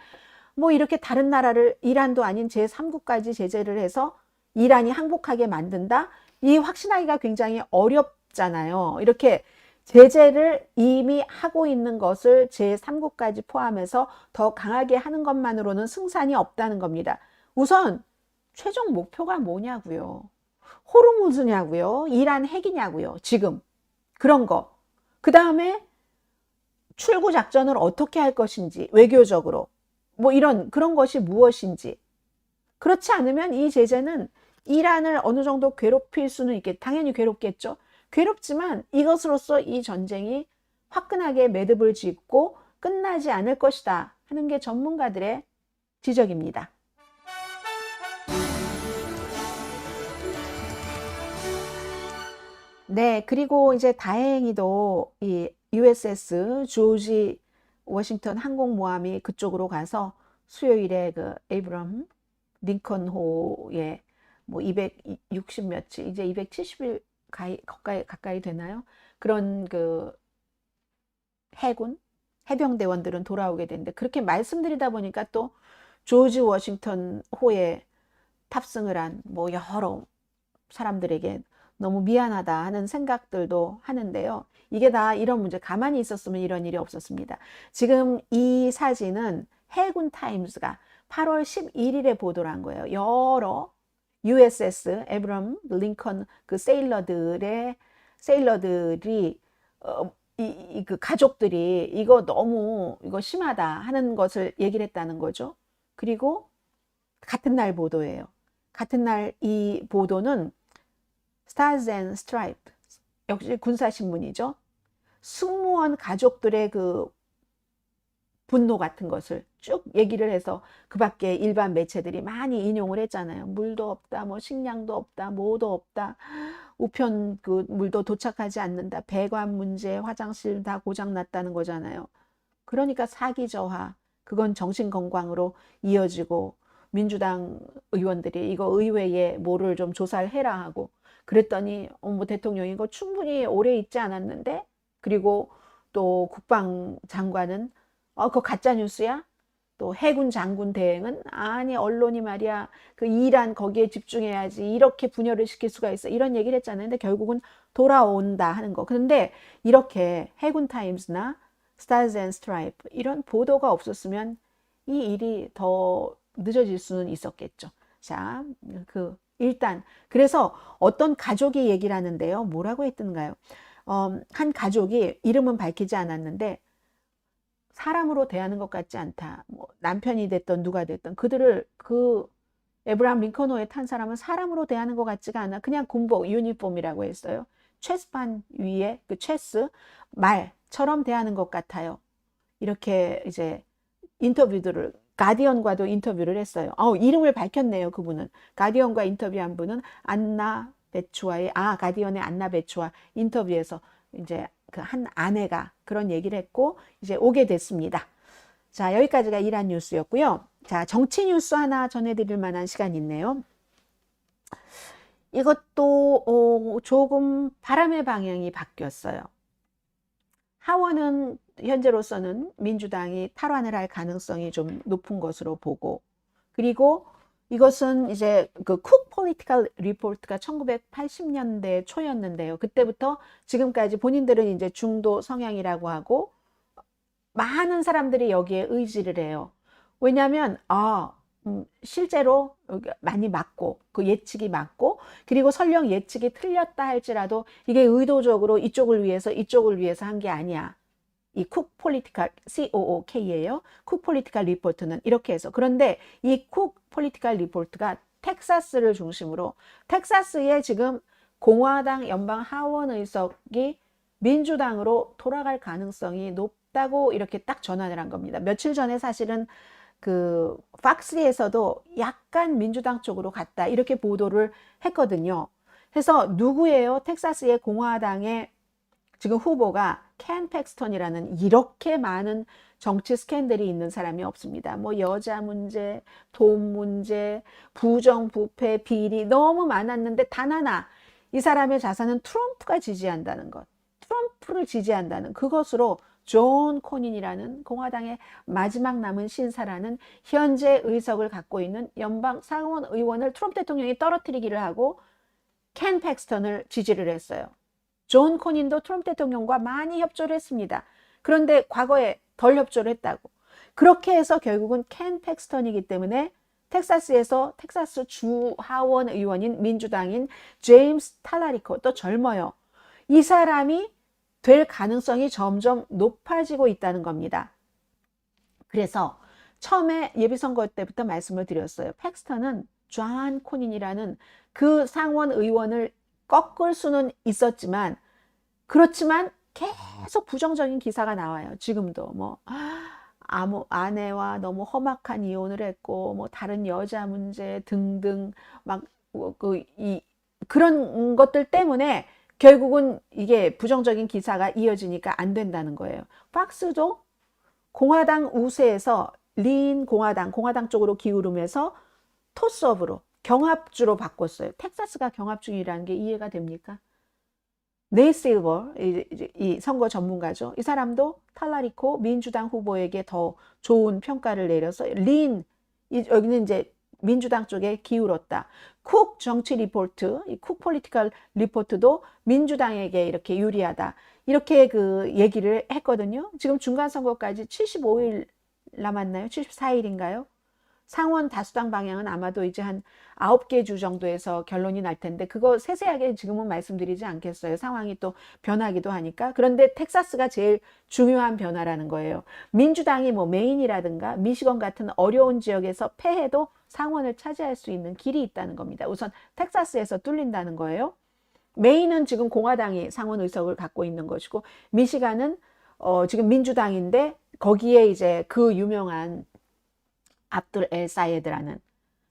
뭐 이렇게 다른 나라를 이란도 아닌 제3국까지 제재를 해서 이란이 항복하게 만든다? 이 확신하기가 굉장히 어렵잖아요. 이렇게 제재를 이미 하고 있는 것을 제3국까지 포함해서 더 강하게 하는 것만으로는 승산이 없다는 겁니다. 우선 최종 목표가 뭐냐고요. 호르무즈냐고요. 이란 핵이냐고요. 지금 그런 거. 그 다음에 출구 작전을 어떻게 할 것인지 외교적으로 뭐 이런 그런 것이 무엇인지. 그렇지 않으면 이 제재는 이란을 어느 정도 괴롭힐 수는 있겠, 당연히 괴롭겠죠. 괴롭지만 이것으로써 이 전쟁이 화끈하게 매듭을 짓고 끝나지 않을 것이다 하는 게 전문가들의 지적입니다. 네, 그리고 이제 다행히도 이 USS 조지 워싱턴 항공모함이 그쪽으로 가서 수요일에 그 에이브럼 링컨호에 뭐 260 며칠, 이제 270일 가까이 되나요? 그런 그 해군, 해병대원들은 돌아오게 되는데 그렇게 말씀드리다 보니까 또 조지 워싱턴 호에 탑승을 한 뭐 여러 사람들에게 너무 미안하다 하는 생각들도 하는데요. 이게 다 이런 문제, 가만히 있었으면 이런 일이 없었습니다. 지금 이 사진은 해군 타임스가 8월 11일에 보도를 한 거예요. 여러 USS 에브럼 링컨 그 세일러들이 그 가족들이 이거 너무 이거 심하다 하는 것을 얘기를 했다는 거죠. 그리고 같은 날 보도예요. 같은 날 이 보도는 Stars and Stripes, 역시 군사신문이죠. 승무원 가족들의 그 분노 같은 것을 쭉 얘기를 해서 그 밖에 일반 매체들이 많이 인용을 했잖아요. 물도 없다, 뭐 식량도 없다, 뭐도 없다, 우편 그 물도 도착하지 않는다, 배관 문제, 화장실 다 고장 났다는 거잖아요. 그러니까 사기 저하, 그건 정신건강으로 이어지고 민주당 의원들이 이거 의회에 뭐를 좀 조사를 해라 하고 그랬더니 뭐 대통령이 이거 충분히 오래 있지 않았는데, 그리고 또 국방장관은 그거 가짜 뉴스야? 또 해군 장군 대행은 아니 언론이 말이야 그 이란 거기에 집중해야지 이렇게 분열을 시킬 수가 있어 이런 얘기를 했잖아요. 근데 결국은 돌아온다 하는 거. 그런데 이렇게 해군 타임스나 스타즈 앤 스트라이프 이런 보도가 없었으면 이 일이 더 늦어질 수는 있었겠죠. 자, 일단 그래서 어떤 가족이 얘기를 하는데요. 뭐라고 했던가요? 한 가족이 이름은 밝히지 않았는데 사람으로 대하는 것 같지 않다. 뭐 남편이 됐던 누가 됐던 그들을 그 에브라함 링컨호에 탄 사람은 사람으로 대하는 것 같지가 않아. 그냥 군복 유니폼이라고 했어요. 체스판 위에 그 체스 말처럼 대하는 것 같아요. 이렇게 이제 인터뷰들을 가디언과도 인터뷰를 했어요. 이름을 밝혔네요. 그분은 가디언과 인터뷰한 분은 안나 베추아의 가디언의 안나 베추아 인터뷰에서 이제 그 한 아내가 그런 얘기를 했고 이제 오게 됐습니다. 자, 여기까지가 이란 뉴스였고요. 자, 정치 뉴스 하나 전해드릴 만한 시간이 있네요. 이것도 조금 바람의 방향이 바뀌었어요. 하원은 현재로서는 민주당이 탈환을 할 가능성이 좀 높은 것으로 보고, 그리고 이것은 이제 그 쿡 폴리티컬 리포트가 1980년대 초였는데요. 그때부터 지금까지 본인들은 이제 중도 성향이라고 하고 많은 사람들이 여기에 의지를 해요. 왜냐하면 실제로 많이 맞고 그 예측이 맞고, 그리고 설령 예측이 틀렸다 할지라도 이게 의도적으로 이쪽을 위해서 한 게 아니야. 이 쿡 폴리티컬 COOK예요. 쿡 폴리티컬 리포트는 이렇게 해서. 그런데 이 쿡 폴리티컬 리포트가 텍사스를 중심으로, 텍사스에 지금 공화당 연방 하원 의석이 민주당으로 돌아갈 가능성이 높다고 이렇게 딱 전환을 한 겁니다. 며칠 전에 사실은 그 팍스에서도 약간 민주당 쪽으로 갔다 이렇게 보도를 했거든요. 그래서 누구예요? 텍사스의 공화당의 지금 후보가 켄 팩스턴이라는, 이렇게 많은 정치 스캔들이 있는 사람이 없습니다. 뭐 여자 문제, 돈 문제, 부정부패, 비리 너무 많았는데 단 하나, 이 사람의 자산은 트럼프가 지지한다는 것, 트럼프를 지지한다는 그것으로 존 코닌이라는 공화당의 마지막 남은 신사라는 현재 의석을 갖고 있는 연방 상원 의원을 트럼프 대통령이 떨어뜨리기를 하고 켄 팩스턴을 지지를 했어요. 존 코닌도 트럼프 대통령과 많이 협조를 했습니다. 그런데 과거에 덜 협조를 했다고. 그렇게 해서 결국은 켄 팩스턴이기 때문에 텍사스에서 텍사스 주 하원 의원인 민주당인 제임스 탈라리코, 또 젊어요. 이 사람이 될 가능성이 점점 높아지고 있다는 겁니다. 그래서 처음에 예비선거 때부터 말씀을 드렸어요. 팩스턴은 존 코닌이라는 그 상원 의원을 꺾을 수는 있었지만, 그렇지만 계속 부정적인 기사가 나와요. 지금도 뭐 아내와 너무 험악한 이혼을 했고, 뭐 다른 여자 문제 등등 막 그런 것들 때문에 결국은 이게 부정적인 기사가 이어지니까 안 된다는 거예요. 팍스도 공화당 우세에서 공화당 쪽으로 기울으면서 토스업으로 경합주로 바꿨어요. 텍사스가 경합중이라는 게 이해가 됩니까? 네이 실버, 이 선거 전문가죠. 이 사람도 탈라리코 민주당 후보에게 더 좋은 평가를 내려서 여기는 이제 민주당 쪽에 기울었다. 쿡 정치 리포트, 이 쿡 폴리티컬 리포트도 민주당에게 이렇게 유리하다. 이렇게 그 얘기를 했거든요. 지금 중간 선거까지 75일 남았나요? 74일인가요? 상원 다수당 방향은 아마도 이제 한 9개 주 정도에서 결론이 날 텐데, 그거 세세하게 지금은 말씀드리지 않겠어요. 상황이 또 변하기도 하니까. 그런데 텍사스가 제일 중요한 변화라는 거예요. 민주당이 뭐 메인이라든가 미시건 같은 어려운 지역에서 패해도 상원을 차지할 수 있는 길이 있다는 겁니다. 우선 텍사스에서 뚫린다는 거예요. 메인은 지금 공화당이 상원 의석을 갖고 있는 것이고, 미시간은 지금 민주당인데 거기에 이제 그 유명한 압둘 엘 사예드라는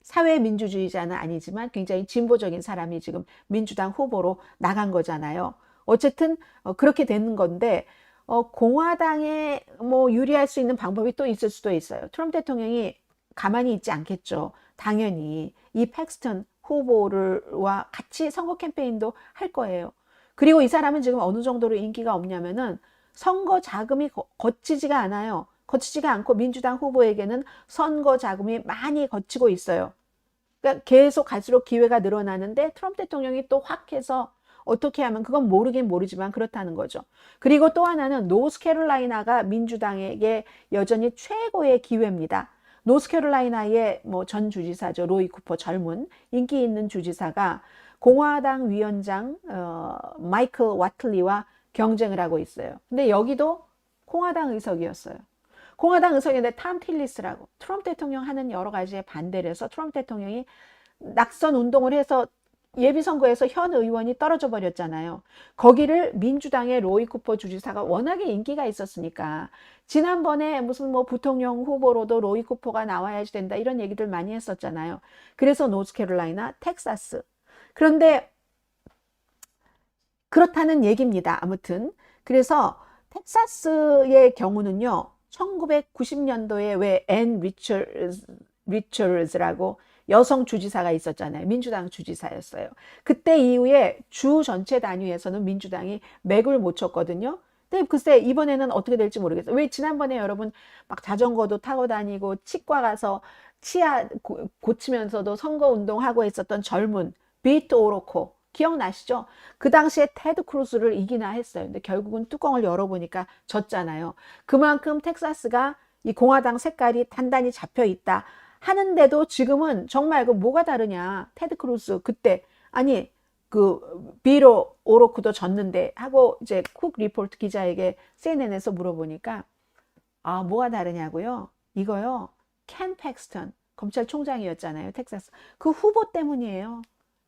사회민주주의자는 아니지만 굉장히 진보적인 사람이 지금 민주당 후보로 나간 거잖아요. 어쨌든 그렇게 되는 건데, 공화당에 뭐 유리할 수 있는 방법이 또 있을 수도 있어요. 트럼프 대통령이 가만히 있지 않겠죠. 당연히 이 팩스턴 후보와 같이 선거 캠페인도 할 거예요. 그리고 이 사람은 지금 어느 정도로 인기가 없냐면은 선거 자금이 거치지가 않아요. 거치지가 않고 민주당 후보에게는 선거 자금이 많이 거치고 있어요. 그러니까 계속 갈수록 기회가 늘어나는데 트럼프 대통령이 또 확 해서 어떻게 하면, 그건 모르긴 모르지만 그렇다는 거죠. 그리고 또 하나는 노스캐롤라이나가 민주당에게 여전히 최고의 기회입니다. 노스캐롤라이나의 뭐 전 주지사죠. 로이 쿠퍼, 젊은 인기 있는 주지사가 공화당 위원장 마이클 와틀리와 경쟁을 하고 있어요. 근데 여기도 공화당 의석이었어요. 공화당 의석인데 탐 틸리스라고 트럼프 대통령 하는 여러 가지에 반대를 해서 트럼프 대통령이 낙선 운동을 해서 예비선거에서 현 의원이 떨어져 버렸잖아요. 거기를 민주당의 로이 쿠퍼 주지사가 워낙에 인기가 있었으니까, 지난번에 무슨 뭐 부통령 후보로도 로이 쿠퍼가 나와야지 된다 이런 얘기들 많이 했었잖아요. 그래서 노스캐롤라이나, 텍사스. 그런데 그렇다는 얘기입니다. 아무튼 그래서 텍사스의 경우는요, 1990년도에 왜 앤 리처즈라고 여성 주지사가 있었잖아요. 민주당 주지사였어요. 그때 이후에 주 전체 단위에서는 민주당이 맥을 못 쳤거든요. 근데 글쎄 이번에는 어떻게 될지 모르겠어요. 왜 지난번에 여러분 막 자전거도 타고 다니고 치과 가서 치아 고치면서도 선거 운동하고 있었던 젊은 비트 오로코 기억나시죠? 그 당시에 테드 크루스를 이기나 했어요. 근데 결국은 뚜껑을 열어보니까 졌잖아요. 그만큼 텍사스가 이 공화당 색깔이 단단히 잡혀 있다 하는데도 지금은 정말 그 뭐가 다르냐. 테드 크루스 그때 아니 그 비로 오로크도 졌는데 하고 이제 쿡 리포트 기자에게 CNN에서 물어보니까 아 뭐가 다르냐고요? 이거요. 켄 팩스턴 검찰총장이었잖아요. 텍사스. 그 후보 때문이에요.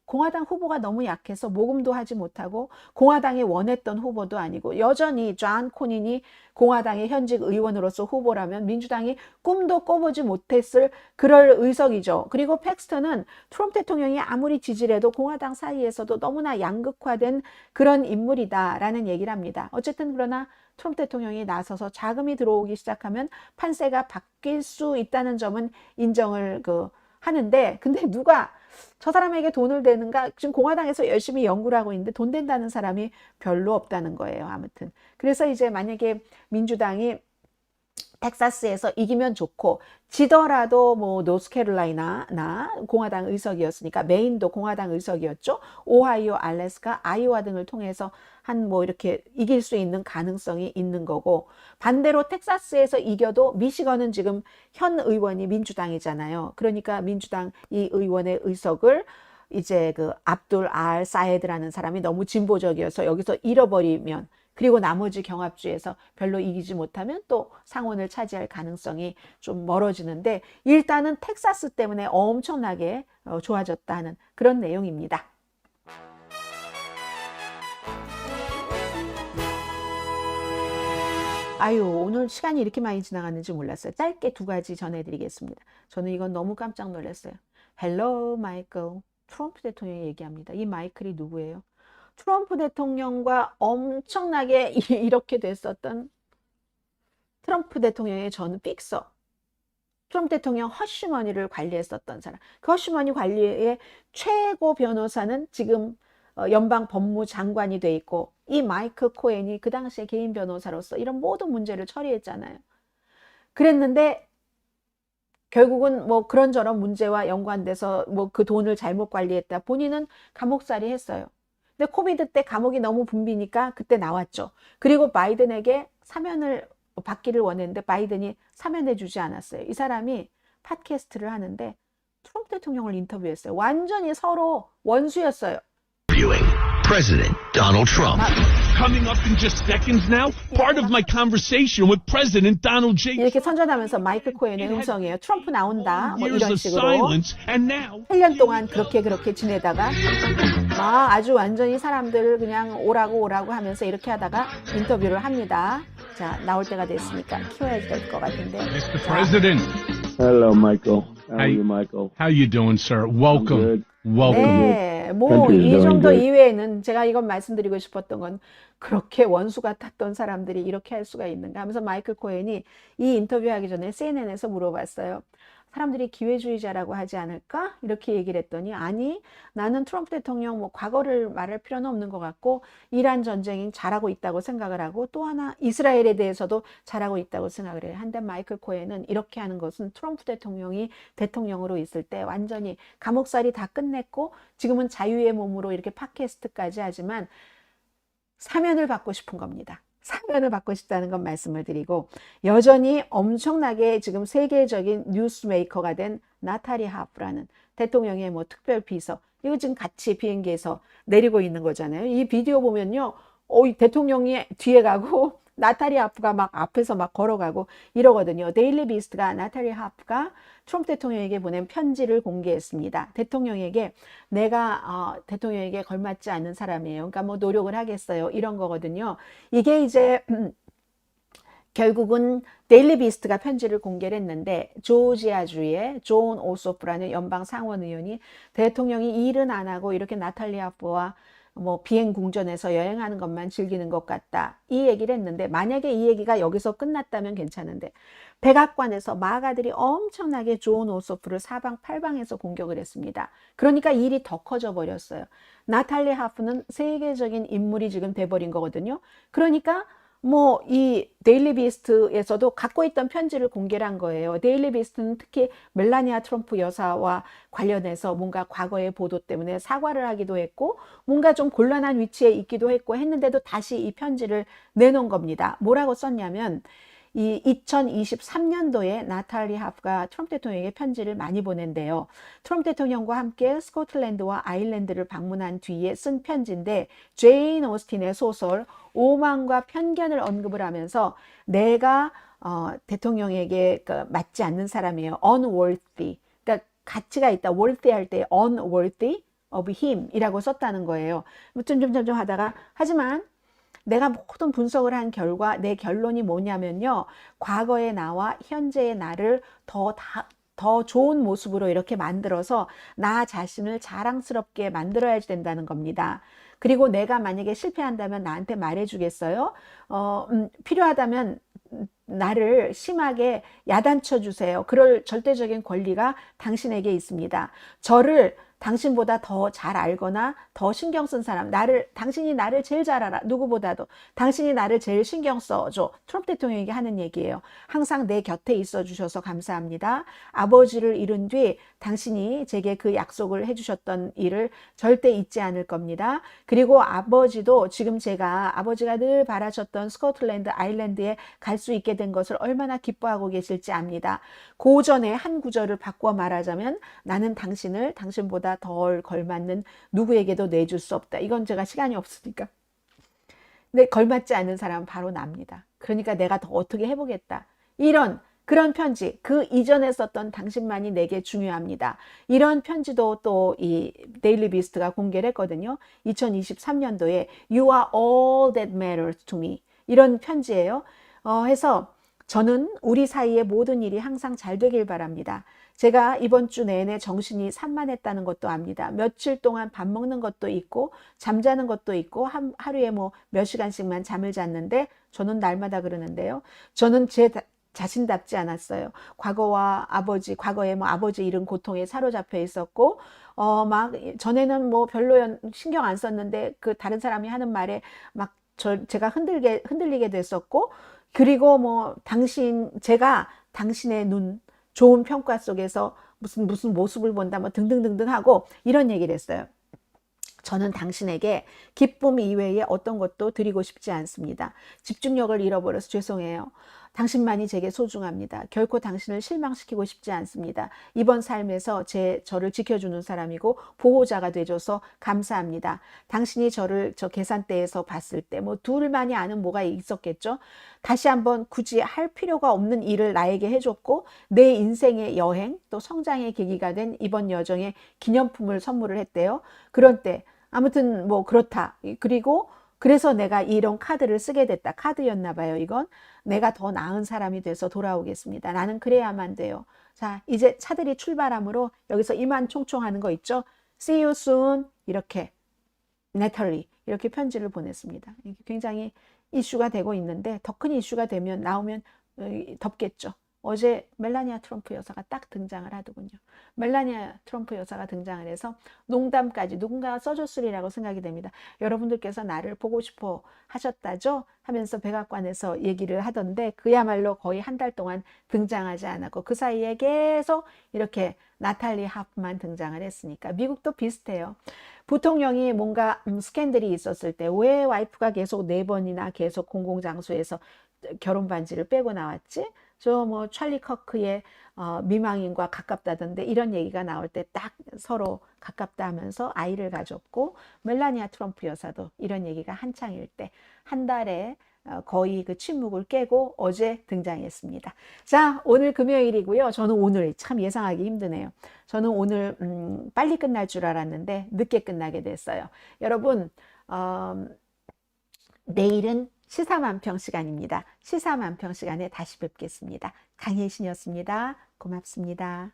공화당 후보가 너무 약해서 모금도 하지 못하고 공화당이 원했던 후보도 아니고 여전히 존 코닌이 공화당의 현직 의원으로서 후보라면 민주당이 꿈도 꿔보지 못했을 그럴 의석이죠. 그리고 팩스턴은 트럼프 대통령이 아무리 지지를 해도 공화당 사이에서도 너무나 양극화된 그런 인물이다라는 얘기를 합니다. 어쨌든 그러나 트럼프 대통령이 나서서 자금이 들어오기 시작하면 판세가 바뀔 수 있다는 점은 인정을 하는데 근데 누가 저 사람에게 돈을 대는가? 지금 공화당에서 열심히 연구를 하고 있는데 돈 된다는 사람이 별로 없다는 거예요. 아무튼. 그래서 이제 만약에 민주당이 텍사스에서 이기면 좋고 지더라도 뭐 노스캐롤라이나나 공화당 의석이었으니까 메인도 공화당 의석이었죠. 오하이오, 알래스카, 아이오와 등을 통해서 한 뭐 이렇게 이길 수 있는 가능성이 있는 거고 반대로 텍사스에서 이겨도 미시건은 지금 현 의원이 민주당이잖아요. 그러니까 민주당 이 의원의 의석을 이제 그 압둘 알 사예드라는 사람이 너무 진보적이어서 여기서 잃어버리면 그리고 나머지 경합주에서 별로 이기지 못하면 또 상원을 차지할 가능성이 좀 멀어지는데 일단은 텍사스 때문에 엄청나게 좋아졌다는 그런 내용입니다. 아유 오늘 시간이 이렇게 많이 지나갔는지 몰랐어요. 짧게 두 가지 전해드리겠습니다. 저는 이건 너무 깜짝 놀랐어요. 헬로 마이클 트럼프 대통령이 얘기합니다. 이 마이클이 누구예요? 트럼프 대통령과 엄청나게 이렇게 됐었던 트럼프 대통령의 전 픽서 트럼프 대통령 허쉬머니를 관리했었던 사람 그 허쉬머니 관리의 최고 변호사는 지금 연방 법무장관이 돼 있고 이 마이클 코엔이 그 당시에 개인 변호사로서 이런 모든 문제를 처리했잖아요. 그랬는데 결국은 뭐 그런저런 문제와 연관돼서 뭐 그 돈을 잘못 관리했다. 본인은 감옥살이 했어요. 근데 코비드 때 감옥이 너무 붐비니까 그때 나왔죠. 그리고 바이든에게 사면을 받기를 원했는데 바이든이 사면해 주지 않았어요. 이 사람이 팟캐스트를 하는데 트럼프 대통령을 인터뷰했어요. 완전히 서로 원수였어요. President Donald Trump. Coming up in just seconds now, part of my conversation with President Donald J. 이렇게 선전하면서 마이클 코엔의 음성이에요. 트럼프 나온다. 뭐 Years 이런 of 식으로. silence, and now 8년 동안 그렇게 지내다가 아주 완전히 사람들을 그냥 오라고 하면서 이렇게 하다가 인터뷰를 합니다. 자, 나올 때가 됐으니까 키워야 될 것 같은데. Mr. 자, President, Hello, Michael. How are Hey. you, Michael? how you doing, sir? Welcome. good. Welcome. 네, 뭐 Country is 이 doing 정도 great. 이외에는 제가 이건 말씀드리고 싶었던 건 그렇게 원수 같았던 사람들이 이렇게 할 수가 있는가 하면서 마이클 코엔이 이 인터뷰하기 전에 CNN에서 물어봤어요. 사람들이 기회주의자라고 하지 않을까? 이렇게 얘기를 했더니 아니 나는 트럼프 대통령 뭐 과거를 말할 필요는 없는 것 같고 이란 전쟁이 잘하고 있다고 생각을 하고 또 하나 이스라엘에 대해서도 잘하고 있다고 생각을 해요. 한데 마이클 코엔은 이렇게 하는 것은 트럼프 대통령이 대통령으로 있을 때 완전히 감옥살이 다 끝냈고 지금은 자유의 몸으로 이렇게 팟캐스트까지 하지만 사면을 받고 싶은 겁니다. 사면을 받고 싶다는 건 말씀을 드리고 여전히 엄청나게 지금 세계적인 뉴스메이커가 된 나탈리 하프라는 대통령의 뭐 특별 비서 이거 지금 같이 비행기에서 내리고 있는 거잖아요. 이 비디오 보면요. 이 대통령이 뒤에 가고 나탈리 하프가 막 앞에서 막 걸어가고 이러거든요. 데일리 비스트가 나탈리 하프가 트럼프 대통령에게 보낸 편지를 공개했습니다. 대통령에게 내가 대통령에게 걸맞지 않는 사람이에요. 그러니까 뭐 노력을 하겠어요. 이런 거거든요. 이게 이제 결국은 데일리 비스트가 편지를 공개를 했는데 조지아주의 존 오소프라는 연방 상원 의원이 대통령이 일은 안 하고 이렇게 나탈리 하프와 뭐 비행 궁전에서 여행하는 것만 즐기는 것 같다. 이 얘기를 했는데 만약에 이 얘기가 여기서 끝났다면 괜찮은데 백악관에서 마가들이 엄청나게 존 오소프를 사방팔방에서 공격을 했습니다. 그러니까 일이 더 커져 버렸어요. 나탈리 하프는 세계적인 인물이 지금 돼버린 거거든요. 그러니까 뭐 이 데일리 비스트에서도 갖고 있던 편지를 공개를 한 거예요. 데일리 비스트는 특히 멜라니아 트럼프 여사와 관련해서 뭔가 과거의 보도 때문에 사과를 하기도 했고 뭔가 좀 곤란한 위치에 있기도 했고 했는데도 다시 이 편지를 내놓은 겁니다. 뭐라고 썼냐면 이 2023년도에 나탈리 하프가 트럼프 대통령에게 편지를 많이 보낸대요. 트럼프 대통령과 함께 스코틀랜드와 아일랜드를 방문한 뒤에 쓴 편지인데 제인 오스틴의 소설 오만과 편견을 언급을 하면서 내가 대통령에게 맞지 않는 사람이에요. unworthy. 그러니까 가치가 있다. worthy 할 때 unworthy of him 이라고 썼다는 거예요. 좀 하다가 하지만 내가 모든 분석을 한 결과 내 결론이 뭐냐면요. 과거의 나와 현재의 나를 더 좋은 모습으로 이렇게 만들어서 나 자신을 자랑스럽게 만들어야지 된다는 겁니다. 그리고 내가 만약에 실패한다면 나한테 말해주겠어요? 필요하다면 나를 심하게 야단쳐 주세요. 그럴 절대적인 권리가 당신에게 있습니다. 저를 당신보다 더 잘 알거나 더 신경 쓴 사람, 당신이 나를 제일 잘 알아. 누구보다도. 당신이 나를 제일 신경 써줘. 트럼프 대통령에게 하는 얘기예요. 항상 내 곁에 있어 주셔서 감사합니다. 아버지를 잃은 뒤 당신이 제게 그 약속을 해주셨던 일을 절대 잊지 않을 겁니다. 그리고 아버지도 지금 아버지가 늘 바라셨던 스코틀랜드 아일랜드에 갈 수 있게 된 것을 얼마나 기뻐하고 계실지 압니다. 고전의 한 구절을 바꿔 말하자면 나는 당신을 당신보다 덜 걸맞는 누구에게도 내줄 수 없다. 이건 제가 시간이 없으니까. 근데 걸맞지 않는 사람은 바로 납니다. 그러니까 내가 더 어떻게 해보겠다. 그런 편지, 그 이전에 썼던 당신만이 내게 중요합니다. 이런 편지도 또 이 데일리 비스트가 공개를 했거든요. 2023년도에 You are all that matters to me. 이런 편지예요. 해서 저는 우리 사이의 모든 일이 항상 잘 되길 바랍니다. 제가 이번 주 내내 정신이 산만했다는 것도 압니다. 며칠 동안 밥 먹는 것도 있고 잠자는 것도 있고 하루에 뭐 몇 시간씩만 잠을 잤는데 저는 날마다 그러는데요. 저는 제 자신답지 않았어요. 과거에 뭐 아버지 잃은 고통에 사로잡혀 있었고 막 전에는 뭐 별로 신경 안 썼는데 그 다른 사람이 하는 말에 막 제가 흔들리게 됐었고 그리고 뭐 제가 당신의 눈 좋은 평가 속에서 무슨 모습을 본다 뭐 등등등등 하고 이런 얘기를 했어요. 저는 당신에게 기쁨 이외에 어떤 것도 드리고 싶지 않습니다. 집중력을 잃어버려서 죄송해요. 당신만이 제게 소중합니다. 결코 당신을 실망시키고 싶지 않습니다. 이번 삶에서 저를 지켜주는 사람이고 보호자가 돼줘서 감사합니다. 당신이 저를 저 계산대에서 봤을 때 뭐 둘만이 아는 뭐가 있었겠죠. 다시 한번 굳이 할 필요가 없는 일을 나에게 해줬고 내 인생의 여행 또 성장의 계기가 된 이번 여정에 기념품을 선물을 했대요. 그런 때 아무튼 뭐 그렇다. 그리고 그래서 내가 이런 카드를 쓰게 됐다. 카드였나 봐요. 이건 내가 더 나은 사람이 돼서 돌아오겠습니다. 나는 그래야만 돼요. 자, 이제 차들이 출발하므로 여기서 이만 총총하는 거 있죠. See you soon. 이렇게 네털리 이렇게 편지를 보냈습니다. 이게 굉장히 이슈가 되고 있는데 더 큰 이슈가 나오면 덥겠죠. 어제 멜라니아 트럼프 여사가 딱 등장을 하더군요. 멜라니아 트럼프 여사가 등장을 해서 농담까지 누군가가 써줬으리라고 생각이 됩니다. 여러분들께서 나를 보고 싶어 하셨다죠? 하면서 백악관에서 얘기를 하던데 그야말로 거의 한 달 동안 등장하지 않았고 그 사이에 계속 이렇게 나탈리 하프만 등장을 했으니까 미국도 비슷해요. 부통령이 뭔가 스캔들이 있었을 때 왜 와이프가 계속 4번이나 계속 공공장소에서 결혼 반지를 빼고 나왔지? 저 뭐 찰리 커크의 미망인과 가깝다던데 이런 얘기가 나올 때 딱 서로 가깝다 하면서 아이를 가졌고 멜라니아 트럼프 여사도 이런 얘기가 한창일 때 한 달에 거의 그 침묵을 깨고 어제 등장했습니다. 자, 오늘 금요일이고요. 저는 오늘 참 예상하기 힘드네요. 저는 오늘 빨리 끝날 줄 알았는데 늦게 끝나게 됐어요. 여러분 내일은 시사만평 시간입니다. 시사만평 시간에 다시 뵙겠습니다. 강혜신이었습니다. 고맙습니다.